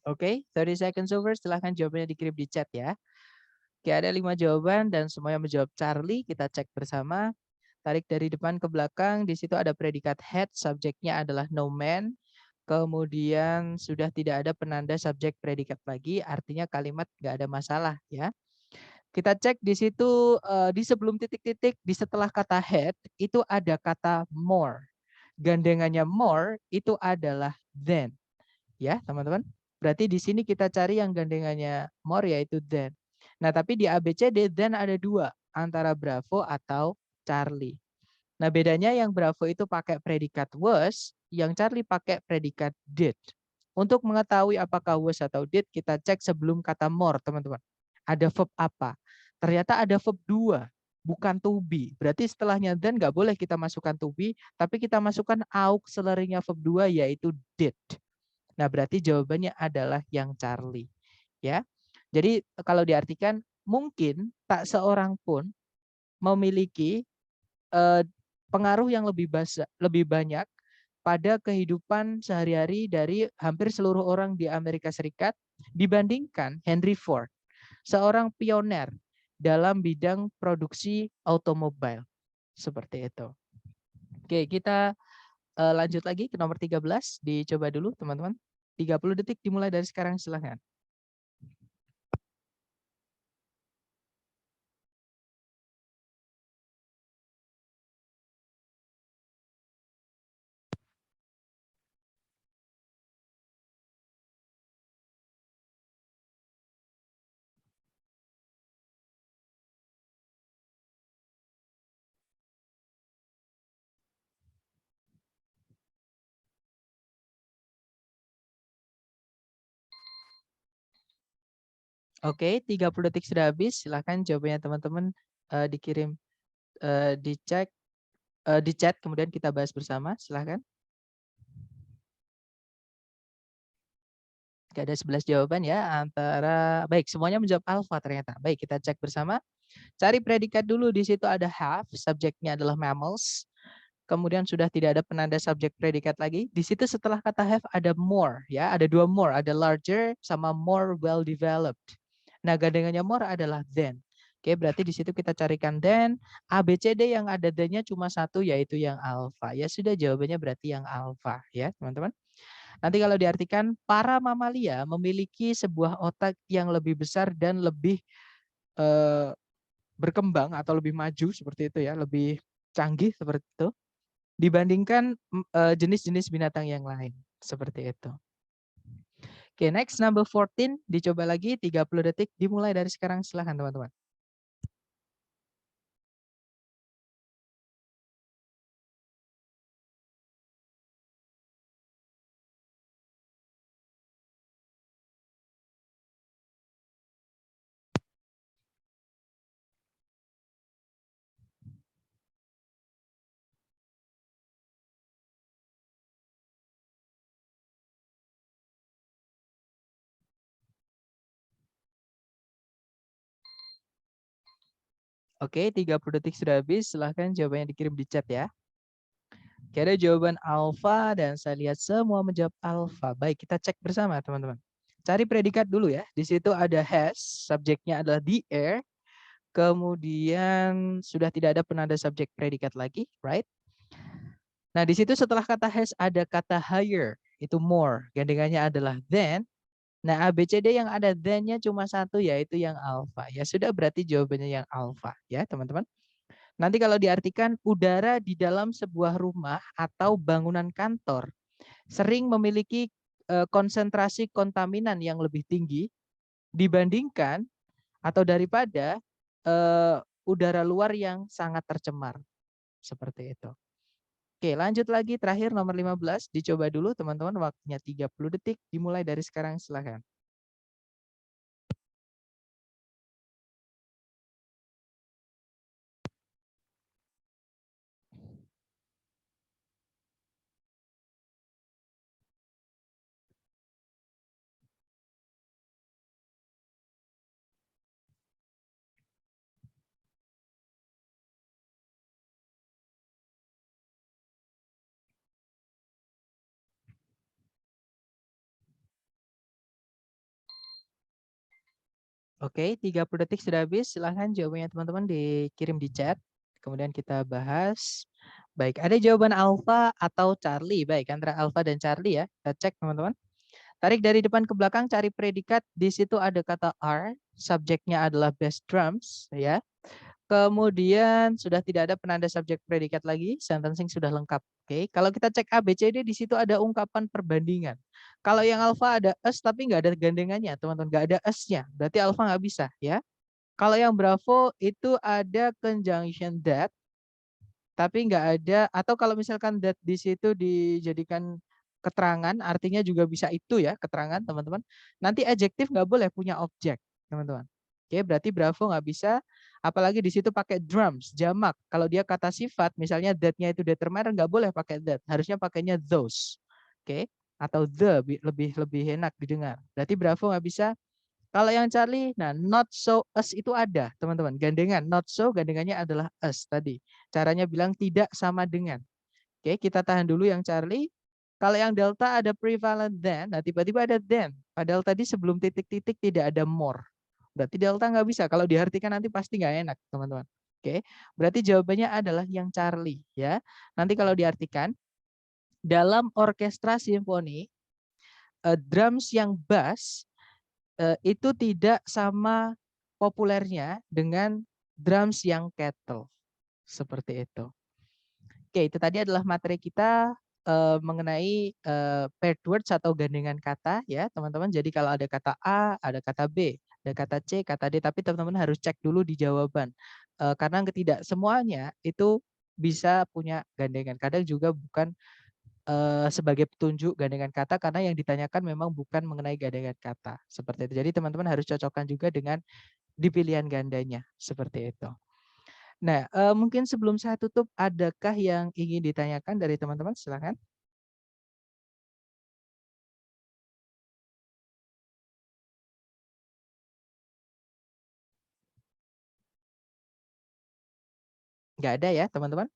Oke, 30 seconds over. Silahkan jawabannya dikirim di chat ya. Oke, ada 5 jawaban dan semuanya menjawab Charlie. Kita cek bersama. Tarik dari depan ke belakang. Di situ ada predikat had, subjeknya adalah no man. Kemudian sudah tidak ada penanda subjek predikat lagi. Artinya kalimat nggak ada masalah ya. Kita cek di situ di sebelum titik-titik di setelah kata had itu ada kata more. Gandengannya more itu adalah than. Ya, teman-teman. Berarti di sini kita cari yang gandengannya more yaitu than. Nah, tapi di ABCD than ada dua, antara Bravo atau Charlie. Nah, bedanya yang Bravo itu pakai predikat was, yang Charlie pakai predikat did. Untuk mengetahui apakah was atau did, kita cek sebelum kata more, teman-teman. Ada verb apa? Ternyata ada verb 2, bukan to be. Berarti setelahnya then nggak boleh kita masukkan to be, tapi kita masukkan auxiliary-nya verb 2 yaitu did. Nah, berarti jawabannya adalah yang Charlie. Ya. Jadi kalau diartikan mungkin tak seorang pun memiliki pengaruh yang lebih banyak pada kehidupan sehari-hari dari hampir seluruh orang di Amerika Serikat dibandingkan Henry Ford, seorang pioner dalam bidang produksi otomobil. Seperti itu. Oke, kita lanjut lagi ke nomor 13. Dicoba dulu teman-teman. 30 detik dimulai dari sekarang, silahkan. Oke, 30 detik sudah habis. Silahkan jawabannya teman-teman dikirim, dicek, di chat, kemudian kita bahas bersama. Silahkan. Oke, ada 11 jawaban ya. Baik, semuanya menjawab alpha ternyata. Baik, kita cek bersama. Cari predikat dulu. Di situ ada have, subjeknya adalah mammals. Kemudian sudah tidak ada penanda subjek predikat lagi. Di situ setelah kata have ada more, ya, ada dua more, ada larger sama more well developed. Nah, gandengannya more adalah than. Oke, berarti di situ kita carikan then. ABCD yang ada then-nya cuma satu, yaitu yang alfa. Ya sudah, jawabannya berarti yang alfa ya teman-teman. Nanti kalau diartikan, para mamalia memiliki sebuah otak yang lebih besar dan lebih berkembang atau lebih maju seperti itu ya, lebih canggih seperti itu dibandingkan jenis-jenis binatang yang lain seperti itu. Oke, next number 14 dicoba lagi 30 detik dimulai dari sekarang, silahkan teman-teman. Oke, 30 detik sudah habis. Silahkan jawabannya dikirim di chat ya. Oke, ada jawaban alfa dan saya lihat semua menjawab alfa. Baik, kita cek bersama teman-teman. Cari predikat dulu ya. Di situ ada has, subjeknya adalah the air. Kemudian sudah tidak ada penanda subjek predikat lagi, right? Nah, di situ setelah kata has ada kata higher, itu more. Gandengannya adalah than. Nah, ABCD yang ada then-nya cuma satu, yaitu yang alfa. Ya sudah, berarti jawabannya yang alfa ya teman-teman. Nanti kalau diartikan udara di dalam sebuah rumah atau bangunan kantor sering memiliki konsentrasi kontaminan yang lebih tinggi dibandingkan atau daripada udara luar yang sangat tercemar. Seperti itu. Oke, lanjut lagi terakhir nomor 15. Dicoba dulu teman-teman, waktunya 30 detik. Dimulai dari sekarang, silahkan. Oke, 30 detik sudah habis. Silahkan jawabannya teman-teman dikirim di chat. Kemudian kita bahas. Baik, ada jawaban alfa atau Charlie. Baik, antara alfa dan Charlie ya. Kita cek teman-teman. Tarik dari depan ke belakang, cari predikat. Di situ ada kata are. Subjeknya adalah bass drums. Ya. Kemudian sudah tidak ada penanda subjek predikat lagi, sentencing sudah lengkap. Oke, kalau kita cek ABCD di situ ada ungkapan perbandingan. Kalau yang alfa ada S tapi nggak ada gandengannya, teman-teman, nggak ada S-nya, berarti alfa nggak bisa ya. Kalau yang bravo itu ada conjunction that, tapi nggak ada, atau kalau misalkan that di situ dijadikan keterangan, artinya juga bisa itu ya keterangan teman-teman. Nanti adjektif nggak boleh punya objek, teman-teman. Oke, berarti bravo nggak bisa. Apalagi di situ pakai drums, jamak. Kalau dia kata sifat, misalnya that-nya itu determiner, nggak boleh pakai that. Harusnya pakainya those. Oke, atau the, lebih enak didengar. Berarti bravo nggak bisa. Kalau yang Charlie, nah not so us itu ada, teman-teman. Gandengan, not so gandengannya adalah us tadi. Caranya bilang tidak sama dengan. Oke, kita tahan dulu yang Charlie. Kalau yang delta ada prevalent than, nah tiba-tiba ada than. Padahal tadi sebelum titik-titik tidak ada more. Berarti delta nggak bisa. Kalau diartikan nanti pasti nggak enak, teman-teman. Oke, berarti jawabannya adalah yang Charlie ya. Nanti kalau diartikan dalam orkestra simfoni, drums yang bass itu tidak sama populernya dengan drums yang kettle. Seperti itu. Oke, itu tadi adalah materi kita mengenai paired words atau gandengan kata ya, teman-teman. Jadi kalau ada kata A, ada kata B, ada kata C, kata D, tapi teman-teman harus cek dulu di jawaban. Karena tidak semuanya itu bisa punya gandengan. Kadang juga bukan sebagai petunjuk gandengan kata karena yang ditanyakan memang bukan mengenai gandengan kata. Seperti itu. Jadi teman-teman harus cocokkan juga dengan di pilihan gandanya. Seperti itu. Nah, mungkin sebelum saya tutup, adakah yang ingin ditanyakan dari teman-teman? Silakan. Nggak ada ya, teman-teman?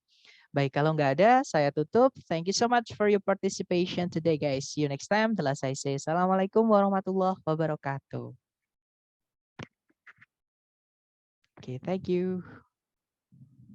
Baik, kalau nggak ada, saya tutup. Thank you so much for your participation today, guys. See you next time. Telah saya say, Assalamualaikum warahmatullahi wabarakatuh. Oke, thank you.